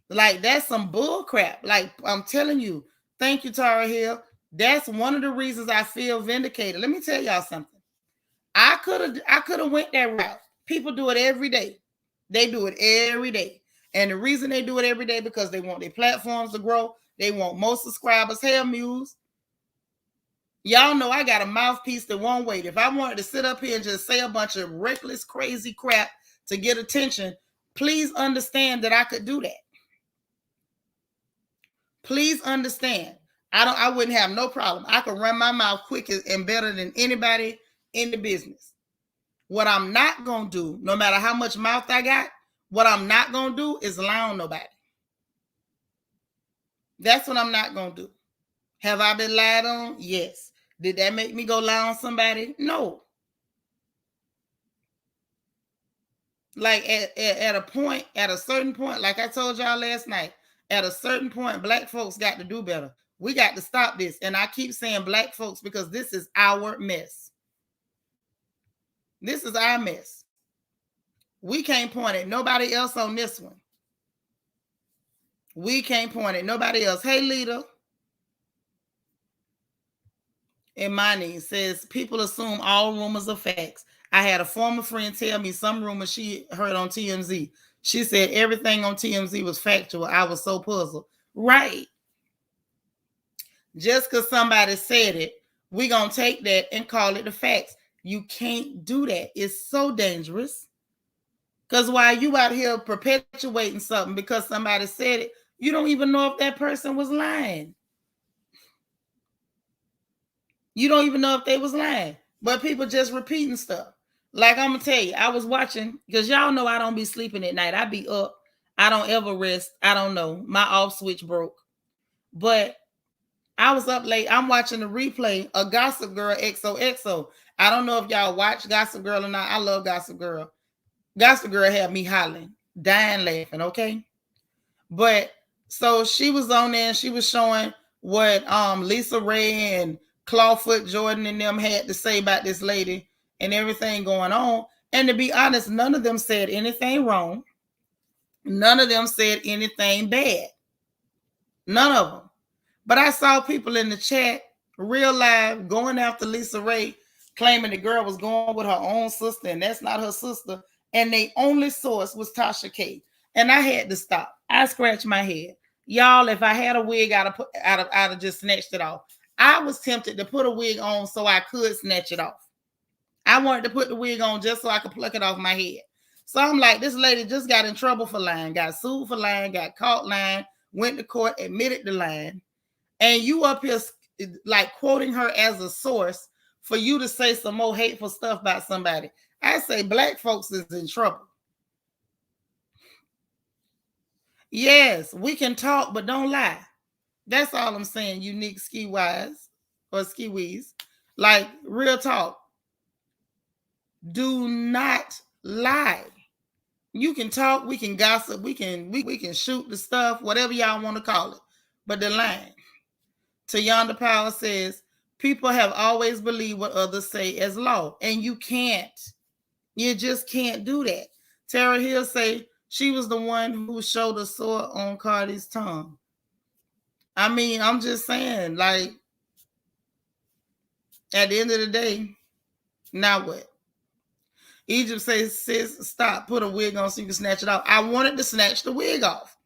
Like, that's some bull crap. Like, I'm telling you, thank you, Tara Hill. That's one of the reasons I feel vindicated. Let me tell y'all something. I could have went that route. People do it every day. They do it every day. And the reason they do it every day because they want their platforms to grow. They want more subscribers. Hell, Muse. Y'all know I got a mouthpiece that won't wait. If I wanted to sit up here and just say a bunch of reckless, crazy crap to get attention, please understand that I could do that. Please understand. I wouldn't have no problem. I could run my mouth quicker and better than anybody in the business. What I'm not going to do, no matter how much mouth I got, what I'm not going to do is lie on nobody. That's what I'm not going to do. Have I been lied on? Yes. Did that make me go lie on somebody? No. Like at a certain point, like I told y'all last night, at a certain point, black folks got to do better. We got to stop this. And I keep saying black folks because this is our mess. This is our mess. We can't point at nobody else on this one. We can't point at nobody else. Hey, Lita. Imani says, people assume all rumors are facts. I had a former friend tell me some rumors she heard on TMZ. She said everything on TMZ was factual. I was so puzzled. Right. Just because somebody said it, we're going to take that and call it the facts. You can't do that. It's so dangerous. Because while you out here perpetuating something because somebody said it, you don't even know if that person was lying. You don't even know if they was lying. But people just repeating stuff. Like I'm going to tell you, I was watching, because y'all know I don't be sleeping at night. I be up. I don't ever rest. I don't know. My off switch broke. But I was up late. I'm watching the replay of Gossip Girl XOXO. I don't know if y'all watch Gossip Girl or not. I love Gossip Girl. Gossip Girl had me hollering, dying laughing, okay? But so she was on there and she was showing what Lisa Ray and Clawfoot Jordan and them had to say about this lady and everything going on. And to be honest, none of them said anything wrong. None of them said anything bad. None of them. But I saw people in the chat, real live, going after Lisa Ray, claiming the girl was going with her own sister, and that's not her sister. And the only source was Tasha K. And I had to stop. I scratched my head. Y'all, if I had a wig, I'd have just snatched it off. I was tempted to put a wig on so I could snatch it off. I wanted to put the wig on just so I could pluck it off my head. So I'm like, this lady just got in trouble for lying, got sued for lying, got caught lying, went to court, admitted to lying. And you up here like quoting her as a source for you to say some more hateful stuff about somebody. I say black folks is in trouble. Yes, we can talk, but don't lie. That's all I'm saying, unique ski wise or ski wees. Like real talk. Do not lie. You can talk, we can gossip, we can shoot the stuff, whatever y'all want to call it. But the line. To Yonder Power says, people have always believed what others say as law, and you can't. You just can't do that. Tara Hill say she was the one who showed a sore on Cardi's tongue. I mean, I'm just saying, like, at the end of the day, now what? Egypt says, sis, stop, put a wig on so you can snatch it off. I wanted to snatch the wig off.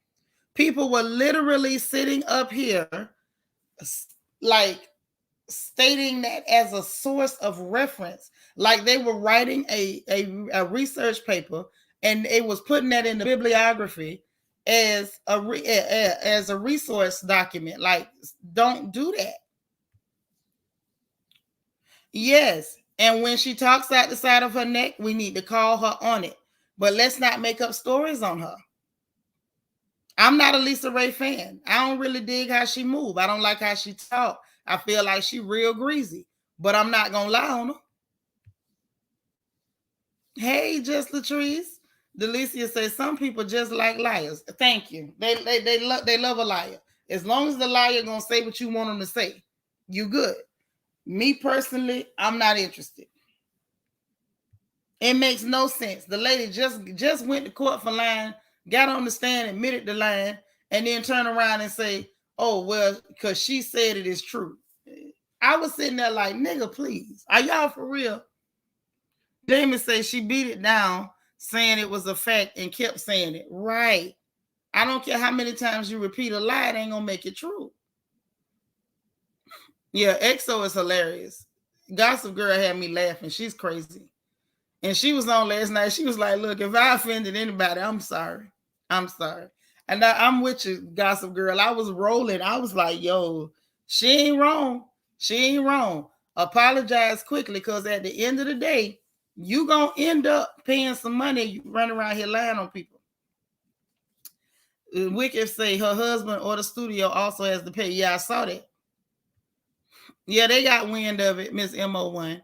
People were literally sitting up here, like, stating that as a source of reference, like they were writing a research paper and it was putting that in the bibliography as a resource document. Like, don't do that. Yes, and when she talks out the side of her neck, we need to call her on it, but let's not make up stories on her. I'm not a Lisa Ray fan. I don't really dig how she move. I don't like how she talk. I feel like she real greasy, but I'm not gonna lie on her. Hey, Just Latrice. Delicia says some people just like liars. Thank you. They love a liar. As long as the liar gonna say what you want them to say, you good. Me personally, I'm not interested. It makes no sense. The lady just went to court for lying, got on the stand, admitted to lying, and then turn around and say, oh, well, because she said it is true. I was sitting there like, nigga, please. Are y'all for real? Damon says she beat it down, saying it was a fact and kept saying it. Right. I don't care how many times you repeat a lie, it ain't going to make it true. Yeah, EXO is hilarious. Gossip Girl had me laughing. She's crazy. And she was on last night. She was like, look, if I offended anybody, I'm sorry. I'm sorry. And I'm with you, Gossip Girl. I was rolling. I was like, yo, she ain't wrong. She ain't wrong. Apologize quickly, because at the end of the day, you going to end up paying some money. You run around here lying on people. Wicked say her husband or the studio also has to pay. Yeah, I saw that. Yeah, they got wind of it, Miss MO1.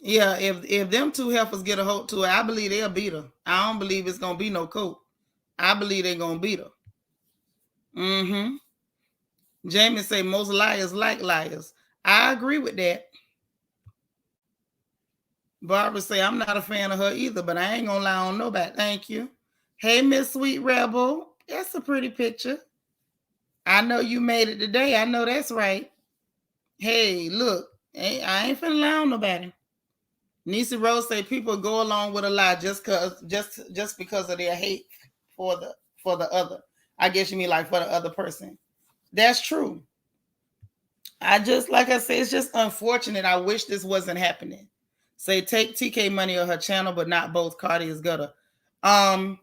Yeah, if them two heifers get a hold to her, I believe they'll beat her. I don't believe it's gonna be no coat. I believe they're gonna beat her. Mm-hmm. Jamie say most liars like liars. I agree with that. Barbara say I'm not a fan of her either, but I ain't gonna lie on nobody. Thank you. Hey, Miss Sweet Rebel. That's a pretty picture. I know you made it today. I know that's right. Hey, look, I ain't finna lie on nobody. Nisi Rose say people go along with a lie just because of their hate for the other. I guess you mean like for the other person. That's true. Like I said, it's just unfortunate. I wish this wasn't happening. Say take TK money or her channel, but not both. Cardi is gutter. Cardi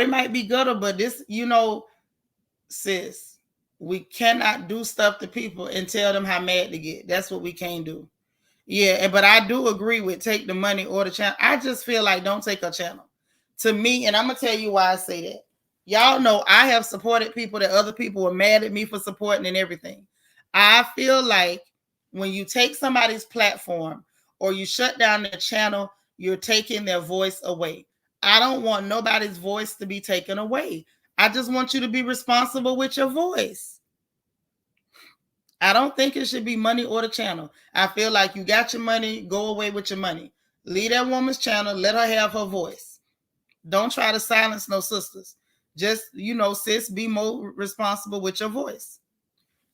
might be gutter, but this, sis, we cannot do stuff to people and tell them how mad to get. That's what we can't do. Yeah, but I do agree with take the money or the channel. I just feel like don't take a channel. To me, and I'm going to tell you why I say that. Y'all know I have supported people that other people were mad at me for supporting and everything. I feel like when you take somebody's platform or you shut down their channel, you're taking their voice away. I don't want nobody's voice to be taken away. I just want you to be responsible with your voice. I don't think it should be money or the channel. I feel like you got your money, go away with your money. Leave that woman's channel, let her have her voice. Don't try to silence no sisters. Just, sis, be more responsible with your voice.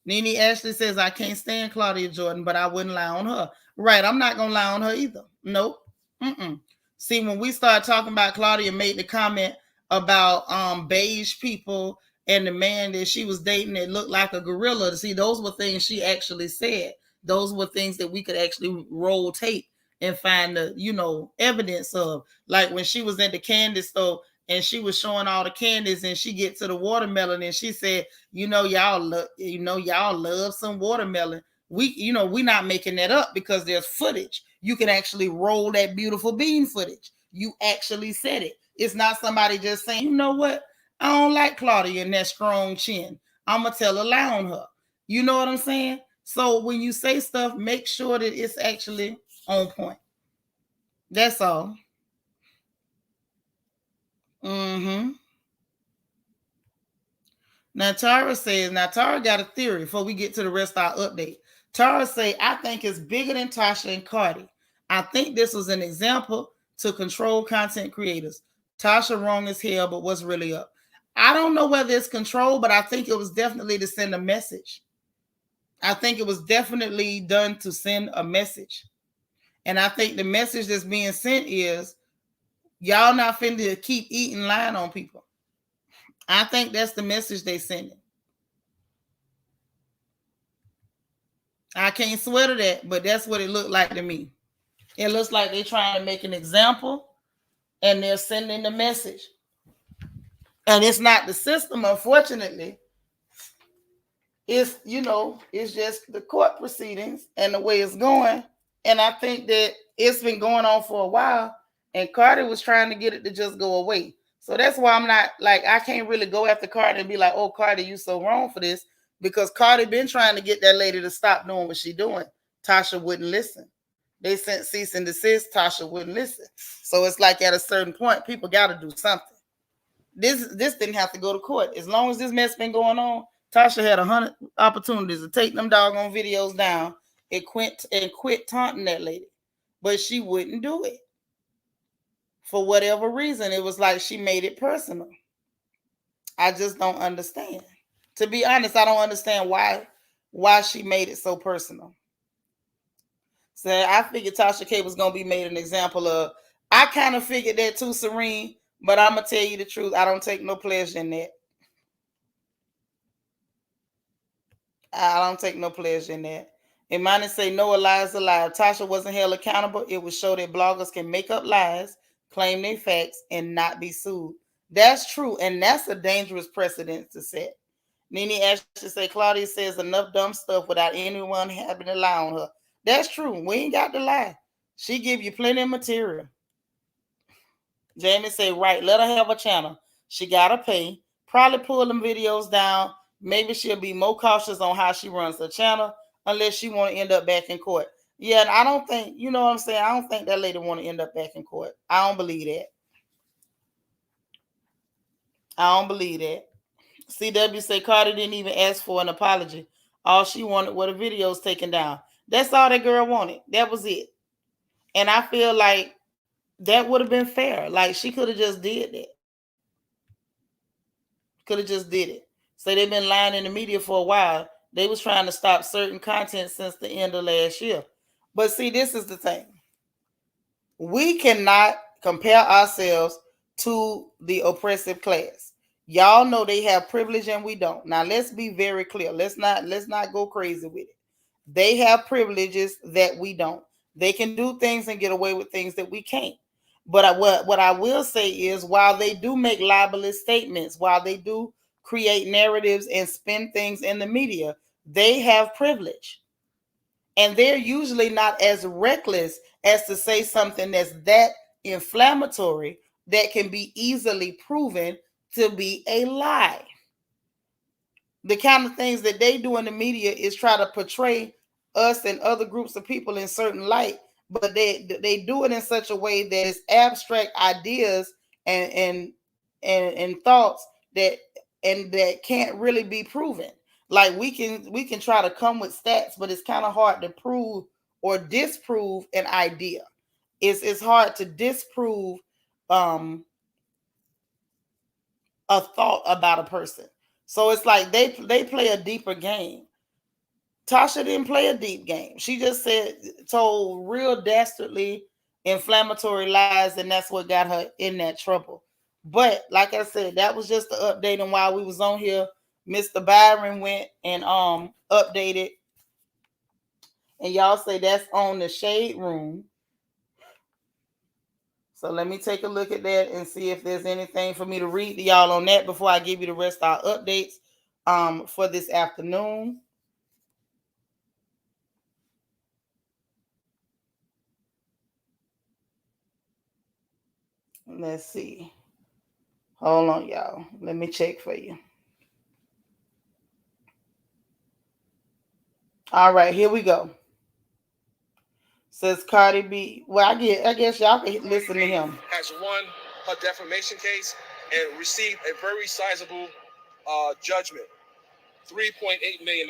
Nene Ashley says, I can't stand Claudia Jordan, but I wouldn't lie on her. Right, I'm not going to lie on her either. Nope. Mm-mm. See, when we started talking about Claudia made the comment about beige people and the man that she was dating that looked like a gorilla. See, those were things she actually said. Those were things that we could actually roll tape and find the, evidence of. Like when she was in the candy store and she was showing all the candies and she get to the watermelon and she said, y'all love some watermelon. We not making that up because there's footage. You can actually roll that beautiful bean footage. You actually said it. It's not somebody just saying, you know what? I don't like Claudia and that strong chin. I'm going to tell a lie on her. You know what I'm saying? So when you say stuff, make sure that it's actually on point. That's all. Mm-hmm. Now Tara got a theory before we get to the rest of our update. Tara say, I think it's bigger than Tasha and Cardi. I think this was an example to control content creators. Tasha wrong as hell, but what's really up? I don't know whether it's control, but I think it was definitely to send a message. I think it was definitely done to send a message. And I think the message that's being sent is, y'all not finna keep eating lying on people. I think that's the message they sending. I can't swear to that, but that's what it looked like to me. It looks like they're trying to make an example and they're sending the message. And it's not the system, unfortunately. It's just the court proceedings and the way it's going. And I think that it's been going on for a while. And Cardi was trying to get it to just go away. So that's why I'm not I can't really go after Cardi and be like, oh, Cardi, you so wrong for this. Because Cardi been trying to get that lady to stop doing what she doing. Tasha wouldn't listen. They sent cease and desist. Tasha wouldn't listen. So it's like at a certain point, people got to do something. This didn't have to go to court. As long as this mess been going on, Tasha had 100 opportunities to take them doggone videos down and quit taunting that lady. But she wouldn't do it. For whatever reason, it was like she made it personal. I just don't understand. To be honest, I don't understand why she made it so personal. So I figured Tasha K was gonna be made an example of. I kind of figured that too, Serene. But I'm gonna tell you the truth. I don't take no pleasure in that. I don't take no pleasure in that. Imani say no lies alive. Tasha wasn't held accountable. It would show that bloggers can make up lies, claim their facts, and not be sued. That's true, and that's a dangerous precedent to set. Nene Ashley say Claudia says enough dumb stuff without anyone having to lie on her. That's true. We ain't got to lie. She give you plenty of material. Jamie say, right, let her have a channel. She gotta pay. Probably pull them videos down. Maybe she'll be more cautious on how she runs the channel, unless she want to end up back in court. Yeah, and I don't think, you know what I'm saying? I don't think that lady want to end up back in court. I don't believe that. I don't believe that. CW say Cardi didn't even ask for an apology. All she wanted were the videos taken down. That's all that girl wanted. That was it. And I feel like that would have been fair. Like she could have just did that. Could have just did it. So they've been lying in the media for a while. They was trying to stop certain content since the end of last year. But see, this is the thing. We cannot compare ourselves to the oppressive class. Y'all know they have privilege and we don't. Now let's be very clear. Let's not go crazy with it. They have privileges that we don't. They can do things and get away with things that we can't. But what I will say is, while they do make libelous statements, while they do create narratives and spin things in the media, they have privilege. And they're usually not as reckless as to say something that's that inflammatory that can be easily proven to be a lie. The kind of things that they do in the media is try to portray us and other groups of people in certain light, but they do it in such a way that it's abstract ideas and thoughts that can't really be proven. Like we can try to come with stats, but it's kind of hard to prove or disprove an idea. It's hard to disprove a thought about a person. So it's like they play a deeper game. Tasha didn't play a deep game. She just told real dastardly inflammatory lies, and that's what got her in that trouble. But like I said, that was just the update. And while we was on here, Mr. Byron went and updated, and y'all say that's on the shade room. So let me take a look at that and see if there's anything for me to read to y'all on that before I give you the rest of our updates for this afternoon. Let's see. Hold on, y'all. Let me check for you. All right, here we go. Says Cardi B. Well, I guess y'all can listen to him. Has won her defamation case and received a very sizable judgment, $3.8 million.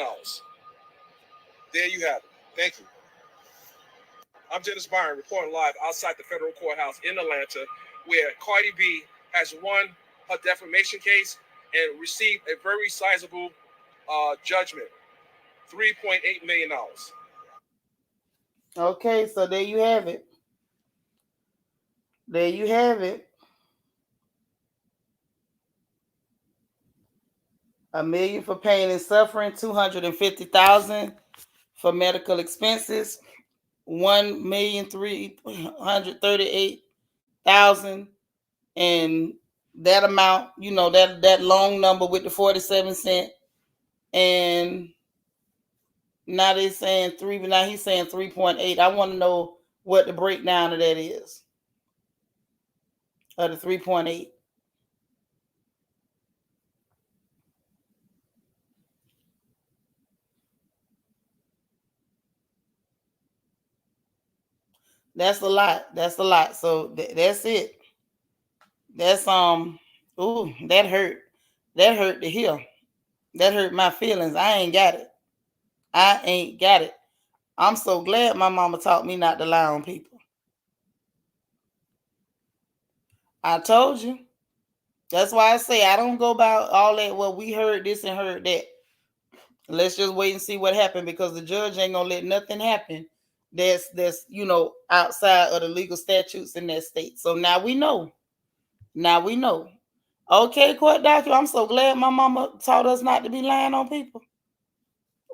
There you have it. Thank you. I'm Dennis Byron, reporting live outside the federal courthouse in Atlanta, where Cardi B has won her defamation case and received a very sizable judgment, $3.8 million. Okay, so there you have it. There you have it. $1 million for pain and suffering, 250,000 for medical expenses, 1,338,000, and that amount, that long number with the 47 cent, and now they're saying three, but now he's saying 3.8. I want to know what the breakdown of that is. Of the 3.8. That's a lot. That's a lot. So that's it. That's ooh, that hurt. That hurt to hear. That hurt my feelings. I ain't got it. I ain't got it. I'm so glad my mama taught me not to lie on people. I told you. That's why I say I don't go about all that. Well, we heard this and heard that. Let's just wait and see what happened, because the judge ain't gonna let nothing happen that's outside of the legal statutes in that state. So now we know. Now we know. Okay, court document. I'm so glad my mama taught us not to be lying on people.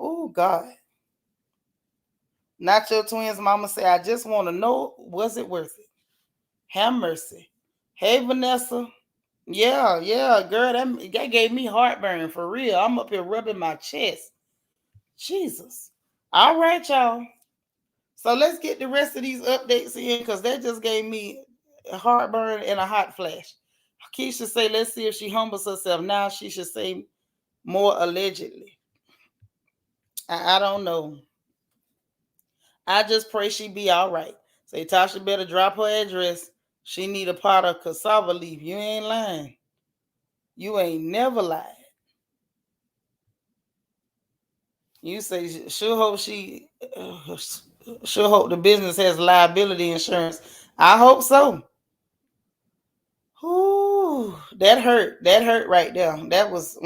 Oh God. Not your twins mama say, I just want to know, was it worth it? Have mercy. Hey Vanessa. Yeah, girl, that gave me heartburn for real. I'm up here rubbing my chest. Jesus. All right, y'all. So let's get the rest of these updates in, because that just gave me a heartburn and a hot flash. Keisha say, let's see if she humbles herself. Now she should say more allegedly. I don't know. I just pray she be all right. Say Tasha better drop her address. She need a pot of cassava leaf. You ain't lying. You ain't never lied. You say she'll hope she'll hope the business has liability insurance. I hope so. Ooh, that hurt. That hurt right there. That was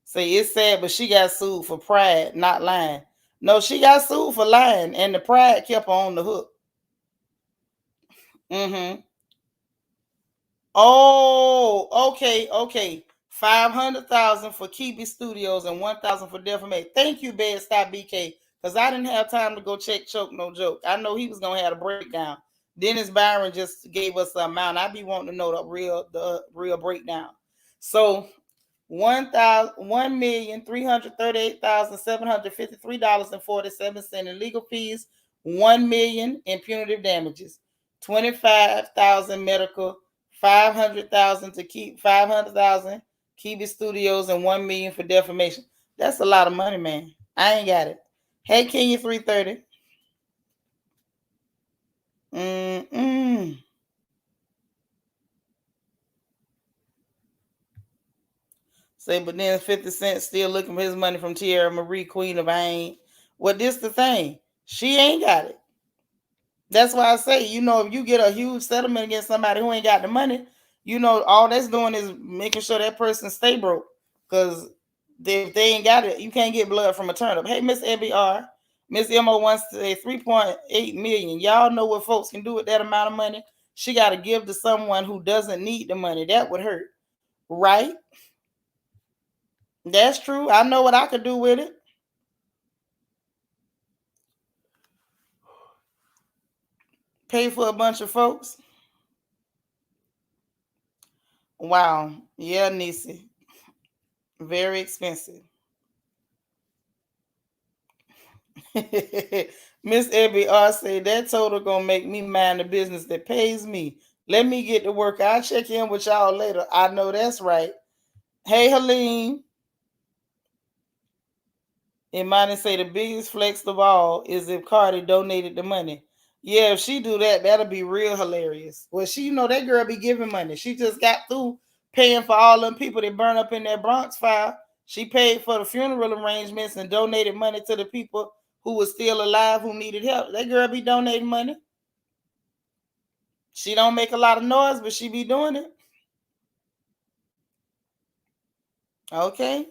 Say it's sad, but she got sued for pride, not lying. No, she got sued for lying, and the pride kept her on the hook. Mm-hmm. Oh, okay. 500,000 for Kibi Studios and 1,000 for defamation. Thank you, Bed Stop BK, because I didn't have time to go check Choke No Joke. I know he was gonna have a breakdown. Dennis Byron just gave us the amount. I be wanting to know the real breakdown. So $1,338,753.47 in legal fees, $1 million in punitive damages, 25,000 medical, 500,000 to keep 500,000 Kibi Studios, and 1 million for defamation. That's a lot of money, man. I ain't got it. Hey, Kenya 330. Mm-mm. Say, but then 50 Cent still looking for his money from Tierra Marie, Queen of I ain't. Well, this the thing. She ain't got it. That's why I say, if you get a huge settlement against somebody who ain't got the money, All that's doing is making sure that person stay broke. Because if they ain't got it, you can't get blood from a turnip. Hey, Miss ABR, Miss Mo wants to say 3.8 million. Y'all know what folks can do with that amount of money. She got to give to someone who doesn't need the money. That would hurt, right? That's true. I know what I could do with it. Pay for a bunch of folks. Wow. Yeah, Nisi. Very expensive. Miss Abby R say that total gonna make me mind the business that pays me. Let me get to work. I'll check in with y'all later. I know that's right. Hey Helene. And mine say the biggest flex of all is if Cardi donated the money. Yeah, if she do that, that'll be real hilarious. Well, that girl be giving money. She just got through paying for all them people that burn up in that Bronx fire. She paid for the funeral arrangements and donated money to the people who were still alive who needed help. That girl be donating money. She don't make a lot of noise, but she be doing it. Okay.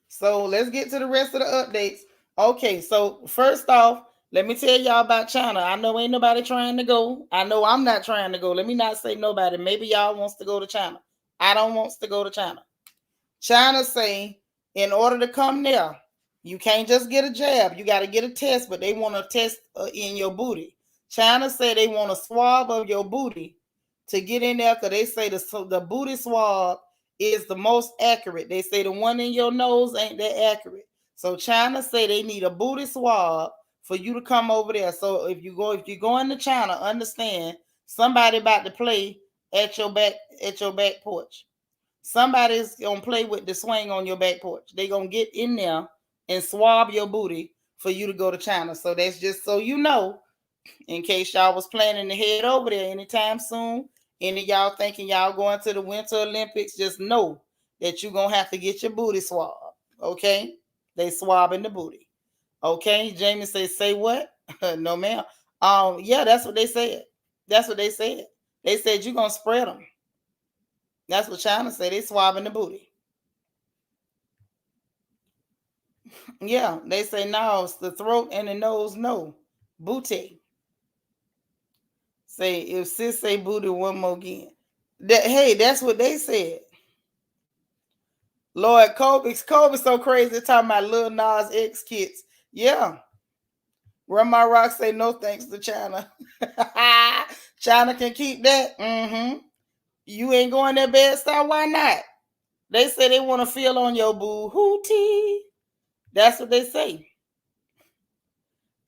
So let's get to the rest of the updates. Okay, so first off, let me tell y'all about China. I know ain't nobody trying to go. I know I'm not trying to go. Let me not say nobody. Maybe y'all wants to go to China. I don't want to go to China. China say in order to come there, you can't just get a jab. You got to get a test, but they want to test in your booty. China say they want a swab of your booty to get in there because they say the booty swab is the most accurate. They say the one in your nose ain't that accurate. So China say they need a booty swab for you to come over there. So if you're going to China, understand somebody about to play at your back porch. Somebody's gonna play with the swing on your back porch. They gonna get in there and swab your booty for you to go to China. So that's just so you know, in case y'all was planning to head over there anytime soon. Any of y'all thinking y'all going to the Winter Olympics, just know that you're gonna have to get your booty swabbed. Okay? They swabbing the booty. Okay, Jamie say what? No, ma'am. Yeah, that's what they said. That's what they said. They said you're gonna spread them. That's what China said. They swabbing the booty. Yeah, they say no, it's the throat and the nose, no. Booty. Say if sis say booty one more again. Hey, that's what they said. Lord, Kobe's so crazy talking about Lil Nas X kits. Yeah. Grandma Rock say no thanks to China. China can keep that. Mm-hmm. You ain't going there bed style. Why not? They say they want to feel on your boo hootie. That's what they say.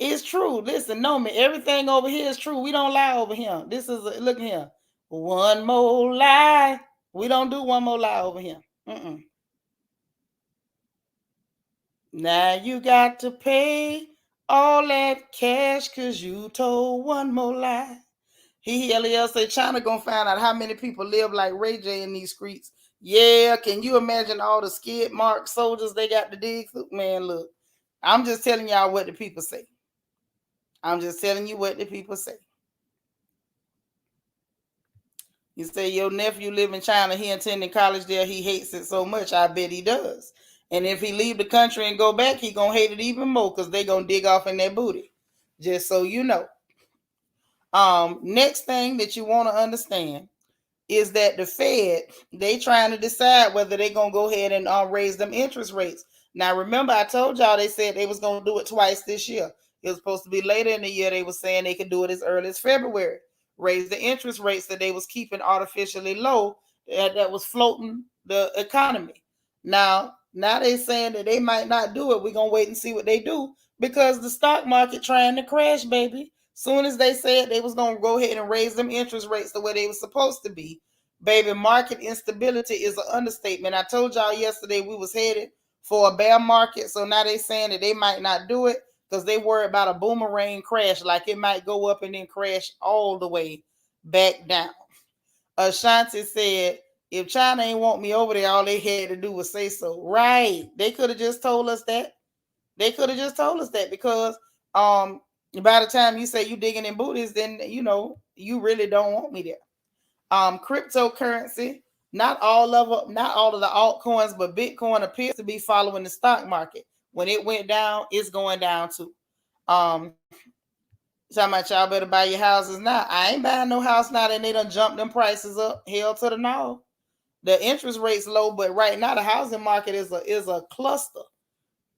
It's true. Listen, know me. Everything over here is true. We don't lie over here. Look at here. One more lie. We don't do one more lie over here. Mm-mm. Now you got to pay all that cash because you told one more lie. LEL say China gonna find out how many people live like Ray J in these streets. Yeah, can you imagine all the skid mark soldiers they got to dig through? Man, look, I'm just telling y'all what the people say. I'm just telling you what the people say. You say your nephew live in China, he attending college there, he hates it so much. I bet he does. And if he leave the country and go back, he gonna hate it even more because they gonna dig off in their booty. Just so you know. Next thing that you want to understand is that the Fed, they trying to decide whether they're going to go ahead and raise them interest rates. Now, remember, I told y'all they said they was going to do it twice this year. It was supposed to be later in the year. They were saying they could do it as early as February. Raise the interest rates that they was keeping artificially low that was floating the economy. Now they saying that they might not do it. We're going to wait and see what they do because the stock market trying to crash, baby. Soon as they said they was going to go ahead and raise them interest rates the way they were supposed to be, baby, market instability is an understatement. I told y'all yesterday we was headed for a bear market, so now they saying that they might not do it because they worry about a boomerang crash, like it might go up and then crash all the way back down. Ashanti said, if China ain't want me over there, all they had to do was say so. Right. They could have just told us that. They could have just told us that because by the time you say you digging in booties, then you really don't want me there. Cryptocurrency. Not all of the altcoins, but Bitcoin appears to be following the stock market. When it went down, it's going down too. Um, Talking about y'all better buy your houses now. I ain't buying no house now that they done jumped them prices up. Hell to the no. The interest rate's low, but right now the housing market is a cluster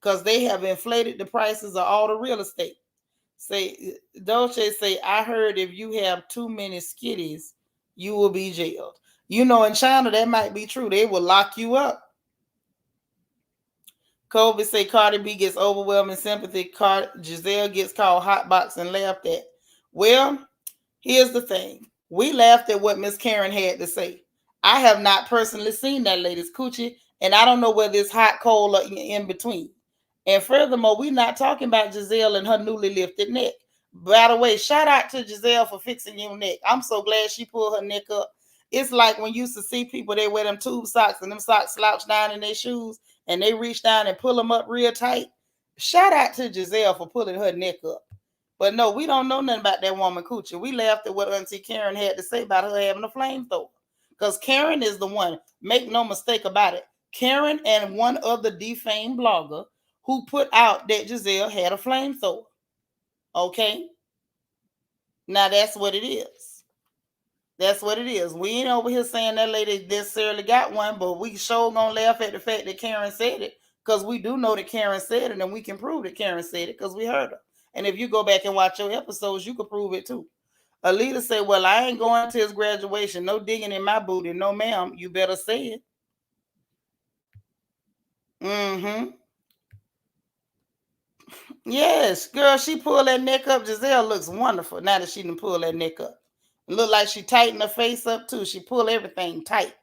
because they have inflated the prices of all the real estate. Say Dolce say, I heard if you have too many skitties, you will be jailed. In China that might be true. They will lock you up. Kobe say Cardi B gets overwhelming sympathy. Giselle gets called hotbox and laughed at. Well, here's the thing. We laughed at what Miss Karen had to say. I have not personally seen that lady's coochie, and I don't know whether it's hot, cold, or in between. And furthermore, we're not talking about Giselle and her newly lifted neck. By the way, shout out to Giselle for fixing your neck. I'm so glad she pulled her neck up. It's like when you used to see people, they wear them tube socks and them socks slouch down in their shoes and they reach down and pull them up real tight. Shout out to Giselle for pulling her neck up. But no, we don't know nothing about that woman coochie. We laughed at what Auntie Karen had to say about her having a flamethrower. Because Karen is the one, make no mistake about it. Karen and one other defamed blogger who put out that Giselle had a flamethrower. Okay? Now that's what it is. That's what it is. We ain't over here saying that lady necessarily got one, but we sure gonna laugh at the fact that Karen said it because we do know that Karen said it and we can prove that Karen said it because we heard her. And if you go back and watch your episodes, you could prove it too. Alita said, well, I ain't going to his graduation. No digging in my booty. No, ma'am. You better say it. Mm-hmm. Yes, girl, she pulled that neck up. Giselle looks wonderful now that she done pull that neck up. Look like she tightened her face up too. She pulled everything tight.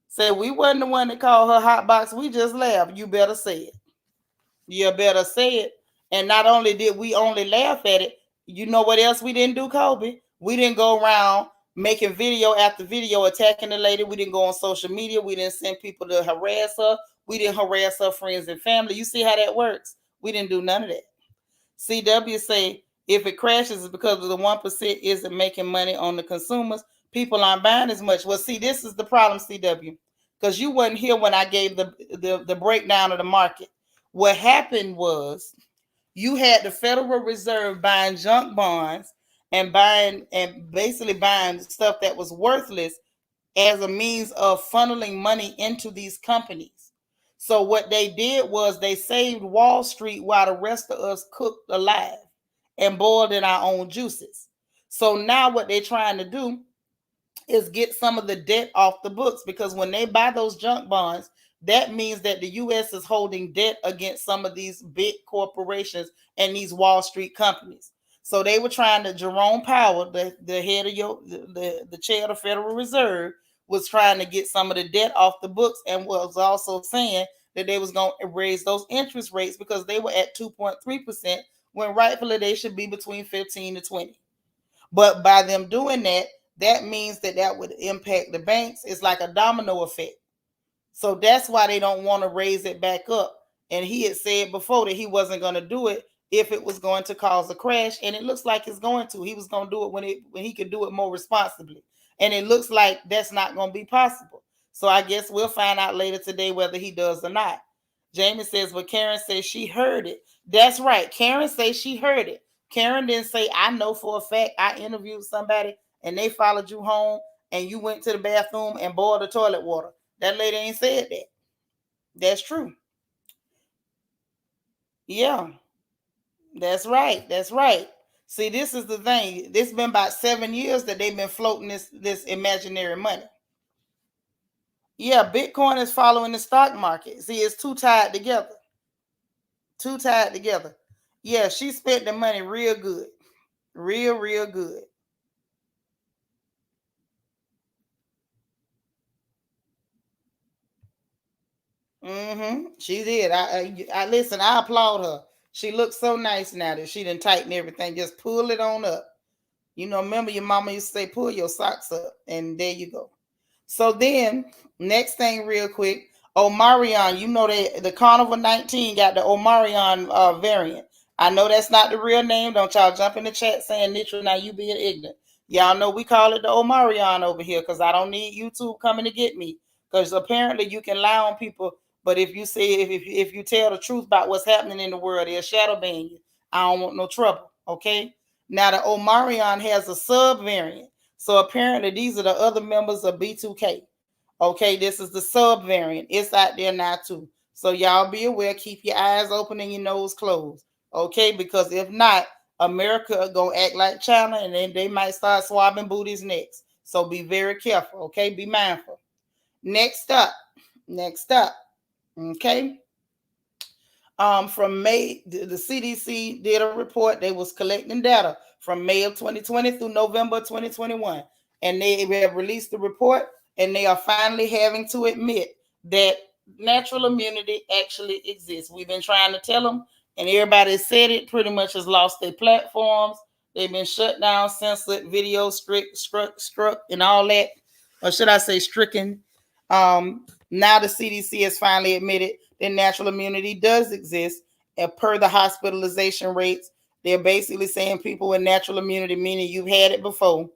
Said we wasn't the one that called her hot box. We just laughed. You better say it. You better say it. And not only did we only laugh at it, you know what else we didn't do, Kobe? We didn't go around making video after video attacking the lady. We didn't go on social media. We didn't send people to harass her. We didn't harass her friends and family. You see how that works? We didn't do none of that. CW say if it crashes, it's because of the 1% isn't making money on the consumers. People aren't buying as much. Well, see, this is the problem, CW, because you wasn't here when I gave the breakdown of the market. What happened was you had the Federal Reserve buying junk bonds and basically buying stuff that was worthless as a means of funneling money into these companies. So what they did was they saved Wall Street while the rest of us cooked alive and boiled in our own juices. So now what they're trying to do is get some of the debt off the books because when they buy those junk bonds, that means that the U.S. is holding debt against some of these big corporations and these Wall Street companies. So they were trying to, Jerome Powell, the head of the chair of the Federal Reserve, was trying to get some of the debt off the books and was also saying that they was going to raise those interest rates because they were at 2.3% when rightfully they should be between 15 to 20. But by them doing that, that means that would impact the banks. It's like a domino effect. So that's why they don't want to raise it back up. And he had said before that he wasn't going to do it if it was going to cause a crash. And it looks like it's going to. He was going to do it when he could do it more responsibly. And it looks like that's not going to be possible. So I guess we'll find out later today whether he does or not. Jamie says, well, Karen says she heard it. That's right. Karen says she heard it. Karen didn't say, I know for a fact I interviewed somebody and they followed you home and you went to the bathroom and boiled the toilet water. That lady ain't said that. That's true. Yeah, that's right. That's right. See, this is the thing. It's been about 7 years that they've been floating this imaginary money. Yeah, Bitcoin is following the stock market. See, it's too tied together. Too tied together. Yeah, she spent the money real good. Real good. She did. I listen. I applaud her. She looks so nice now that she didn't tighten everything. Just pull it on up. Remember your mama used to say, pull your socks up, and there you go. So then, next thing, real quick, Omarion. The Carnival 19 got the Omarion variant. I know that's not the real name. Don't y'all jump in the chat saying Nitra. Now you being ignorant. Y'all know we call it the Omarion over here because I don't need YouTube coming to get me. Because apparently you can lie on people, but if you say if you tell the truth about what's happening in the world, they'll shadow ban you. I don't want no trouble. Okay. Now the Omarion has a sub variant. So apparently these are the other members of B2K. Okay, this is the sub variant. It's out there now too. So y'all be aware, keep your eyes open and your nose closed. Okay, because if not, America gonna act like China, and then they might start swabbing booties next. So be very careful. Okay, be mindful. Next up, next up. Okay, from May, the CDC did a report. They was collecting data from May of 2020 through November 2021, and they have released the report, and they are finally having to admit that natural immunity actually exists. We've been trying to tell them, and everybody said it pretty much has lost their platforms. They've been shut down, censored, videos struck, and all that, or should I say, stricken. Now the CDC has finally admitted that natural immunity does exist, and per the hospitalization rates, they're basically saying people with natural immunity, meaning you've had it before,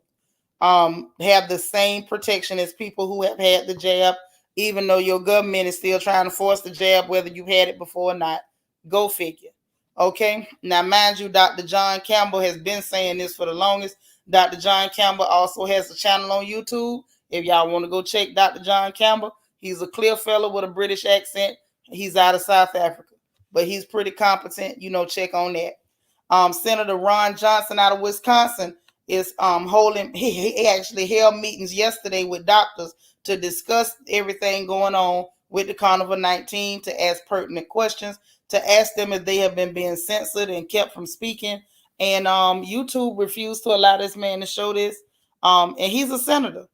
have the same protection as people who have had the jab, even though your government is still trying to force the jab, whether you've had it before or not. Go figure. Okay. Now, mind you, Dr. John Campbell has been saying this for the longest. Dr. John Campbell also has a channel on YouTube. If y'all want to go check Dr. John Campbell, he's a clear fellow with a British accent. He's out of South Africa, but he's pretty competent. Check on that. Senator Ron Johnson out of Wisconsin is holding. He actually held meetings yesterday with doctors to discuss everything going on with the Carnival 19, to ask pertinent questions, to ask them if they have been being censored and kept from speaking. And YouTube refused to allow this man to show this. And he's a senator.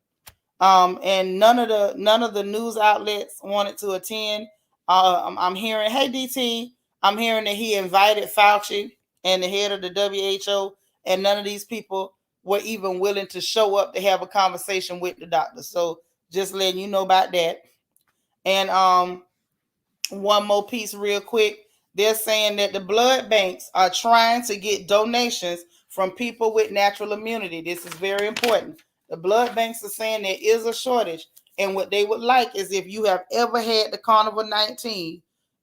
And none of the news outlets wanted to attend. I'm hearing, hey DT, I'm hearing that he invited Fauci and the head of the WHO, and none of these people were even willing to show up to have a conversation with the doctor. So just letting you know about that. And one more piece real quick. They're saying that the blood banks are trying to get donations from people with natural immunity. This is very important. The blood banks are saying there is a shortage. And what they would like is, if you have ever had the Carnival 19,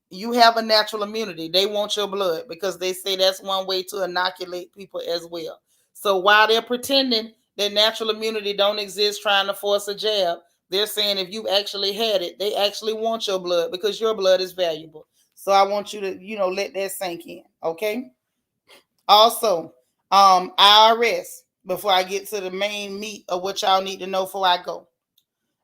you have a natural immunity. They want your blood because they say that's one way to inoculate people as well. So while they're pretending that natural immunity don't exist, trying to force a jab, they're saying if you actually had it, they actually want your blood because your blood is valuable. So I want you to, let that sink in. Okay. Also, IRS, before I get to the main meat of what y'all need to know before I go.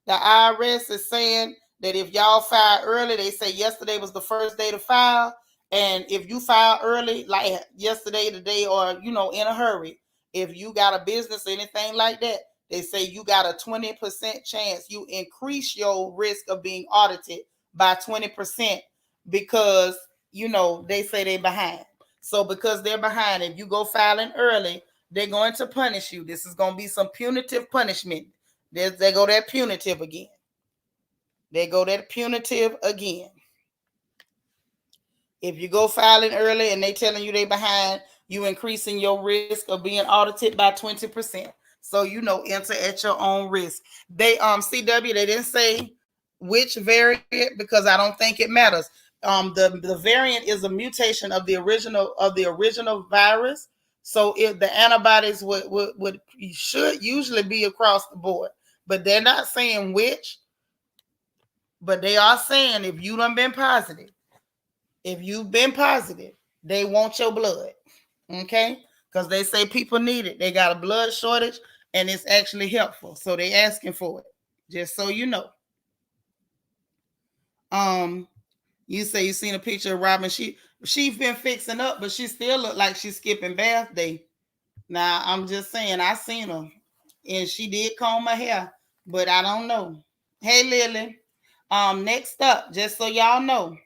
The IRS is saying that if y'all file early, they say yesterday was the first day to file. And if you file early, like yesterday, today, or, in a hurry, if you got a business or anything like that, they say you got a 20% chance. You increase your risk of being audited by 20% because, they say they're behind. So because they're behind, if you go filing early, they're going to punish you. This is going to be some punitive punishment. They go that punitive again. They go that punitive again. If you go filing early and they telling you they behind, you increasing your risk of being audited by 20%. So enter at your own risk. They CW, they didn't say which variant because I don't think it matters. The variant is a mutation of the original virus. So if the antibodies would should usually be across the board, but they're not saying which. But they are saying if you done been positive, if you've been positive, they want your blood. Okay? Because they say people need it. They got a blood shortage and it's actually helpful. So they asking for it. Just so you know. You say you seen a picture of Robin. She's been fixing up, but she still look like she's skipping bath day. Now I'm just saying I seen her. And she did comb her hair, but I don't know. Hey Lily. Next up, just so y'all know,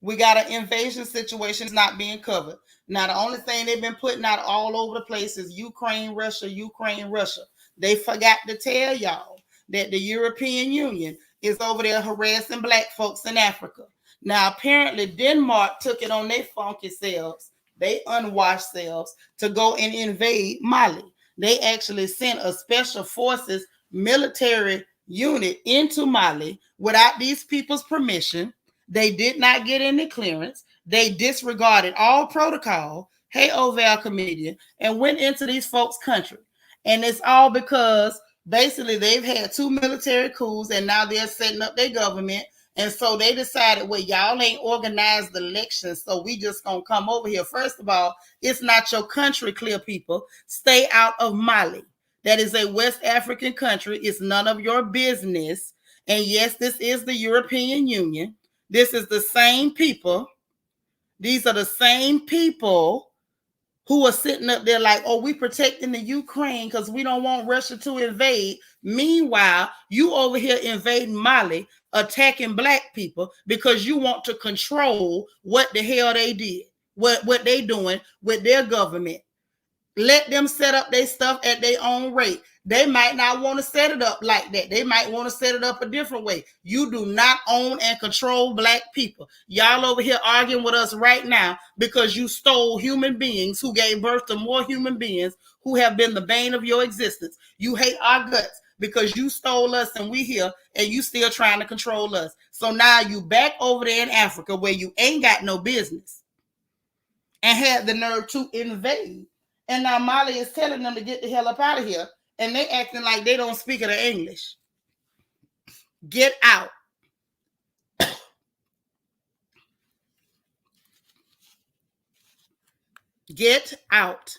we got an invasion situation not being covered. Now, the only thing they've been putting out all over the place is Ukraine, Russia, Ukraine, Russia. They forgot to tell y'all that the European Union is over there harassing black folks in Africa. Now, apparently, Denmark took it on their funky selves, they unwashed selves, to go and invade Mali. They actually sent a special forces military unit into Mali without these people's permission. They did not get any clearance. They disregarded all protocol, hey Oval comedian, and went into these folks' country. And it's all because basically they've had two military coups and now they're setting up their government. And so they decided, well, y'all ain't organized elections, so we just gonna come over here. First of all, it's not your country, clear people. Stay out of Mali. That is a West African country. It's none of your business. And yes, this is the European Union. This is the same people. These are the same people who are sitting up there like, oh, we protecting the Ukraine because we don't want Russia to invade. Meanwhile, you over here invading Mali, attacking black people because you want to control what the hell they did, what they doing with their government. Let them set up their stuff at their own rate. They might not want to set it up like that. They might want to set it up a different way. You do not own and control black people. Y'all over here arguing with us right now because you stole human beings who gave birth to more human beings who have been the bane of your existence. You hate our guts because you stole us and we here and you still trying to control us. So now you back over there in Africa where you ain't got no business and had the nerve to invade. And now Mali is telling them to get the hell up out of here. And they acting like they don't speak the English. Get out. Get out.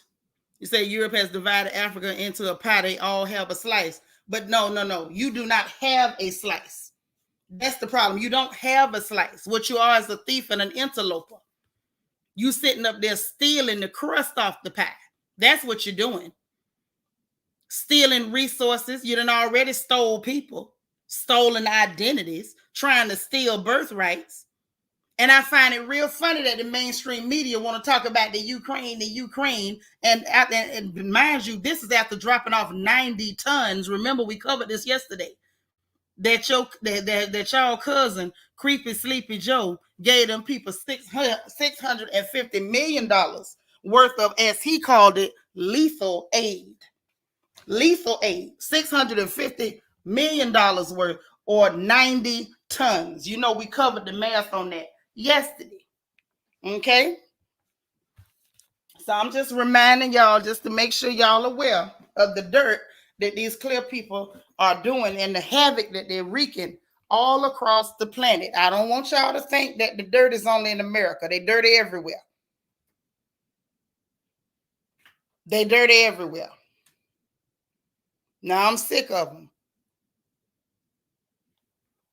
You say Europe has divided Africa into a pie. They all have a slice. But no. You do not have a slice. That's the problem. You don't have a slice. What you are is a thief and an interloper. You sitting up there stealing the crust off the pie. That's what you're doing. Stealing resources. You done already stole people, stolen identities, trying to steal birthrights. And I find it real funny that the mainstream media want to talk about the Ukraine. And mind you, this is after dropping off 90 tons. Remember, we covered this yesterday. That y'all cousin, Creepy Sleepy Joe, gave them people $650 million worth of, as he called it, lethal aid. Lethal aid, $650 million worth, or 90 tons. You know, we covered the math on that yesterday. Okay? So I'm just reminding y'all just to make sure y'all aware of the dirt that these clear people are doing and the havoc that they're wreaking all across the planet. I don't want y'all to think that the dirt is only in America. They dirty everywhere. They dirty everywhere. Now I'm sick of them.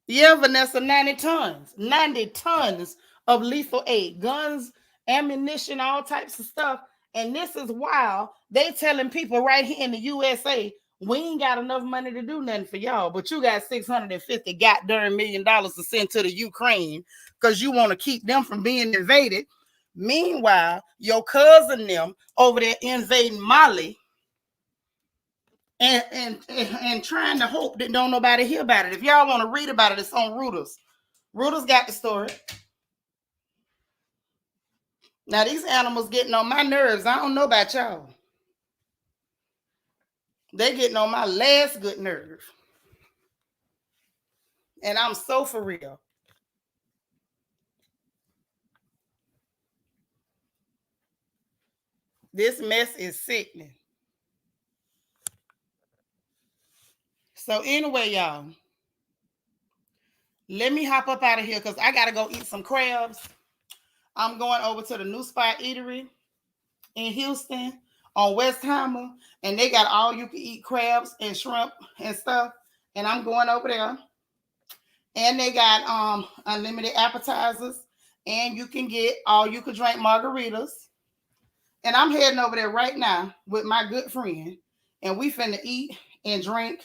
Yeah, Vanessa, 90 tons. 90 tons of lethal aid. Guns, ammunition, all types of stuff. And this is why they telling people right here in the USA, we ain't got enough money to do nothing for y'all, but you got $650 goddamn million to send to the Ukraine because you want to keep them from being invaded. Meanwhile, your cousin them over there invading Mali and trying to hope that don't nobody hear about it. If y'all want to read about it, it's on Reuters. Reuters got the story. Now, these animals getting on my nerves. I don't know about y'all. They getting on my last good nerve. And I'm so for real. This mess is sickening. So anyway, y'all, let me hop up out of here because I got to go eat some crabs. I'm going over to the New Spot Eatery in Houston on Westheimer, and they got all you can eat crabs and shrimp and stuff. And I'm going over there. And they got unlimited appetizers, and you can get all you can drink margaritas. And I'm heading over there right now with my good friend, and we finna eat and drink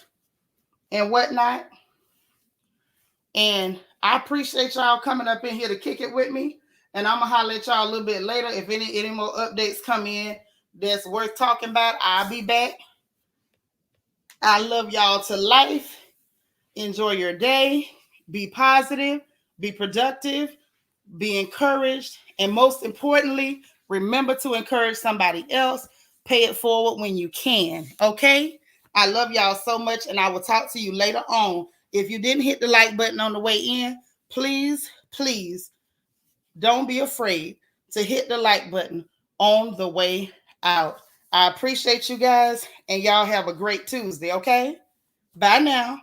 and whatnot. And I appreciate y'all coming up in here to kick it with me. And I'm gonna holler at y'all a little bit later. If any more updates come in that's worth talking about, I'll be back. I love y'all to life. Enjoy your day. Be positive. Be productive. Be encouraged. And most importantly, remember to encourage somebody else. Pay it forward when you can. Okay. I love y'all so much, and I will talk to you later on. If you didn't hit the like button on the way in, please, please don't be afraid to hit the like button on the way out. I appreciate you guys, and y'all have a great Tuesday. Okay. Bye now.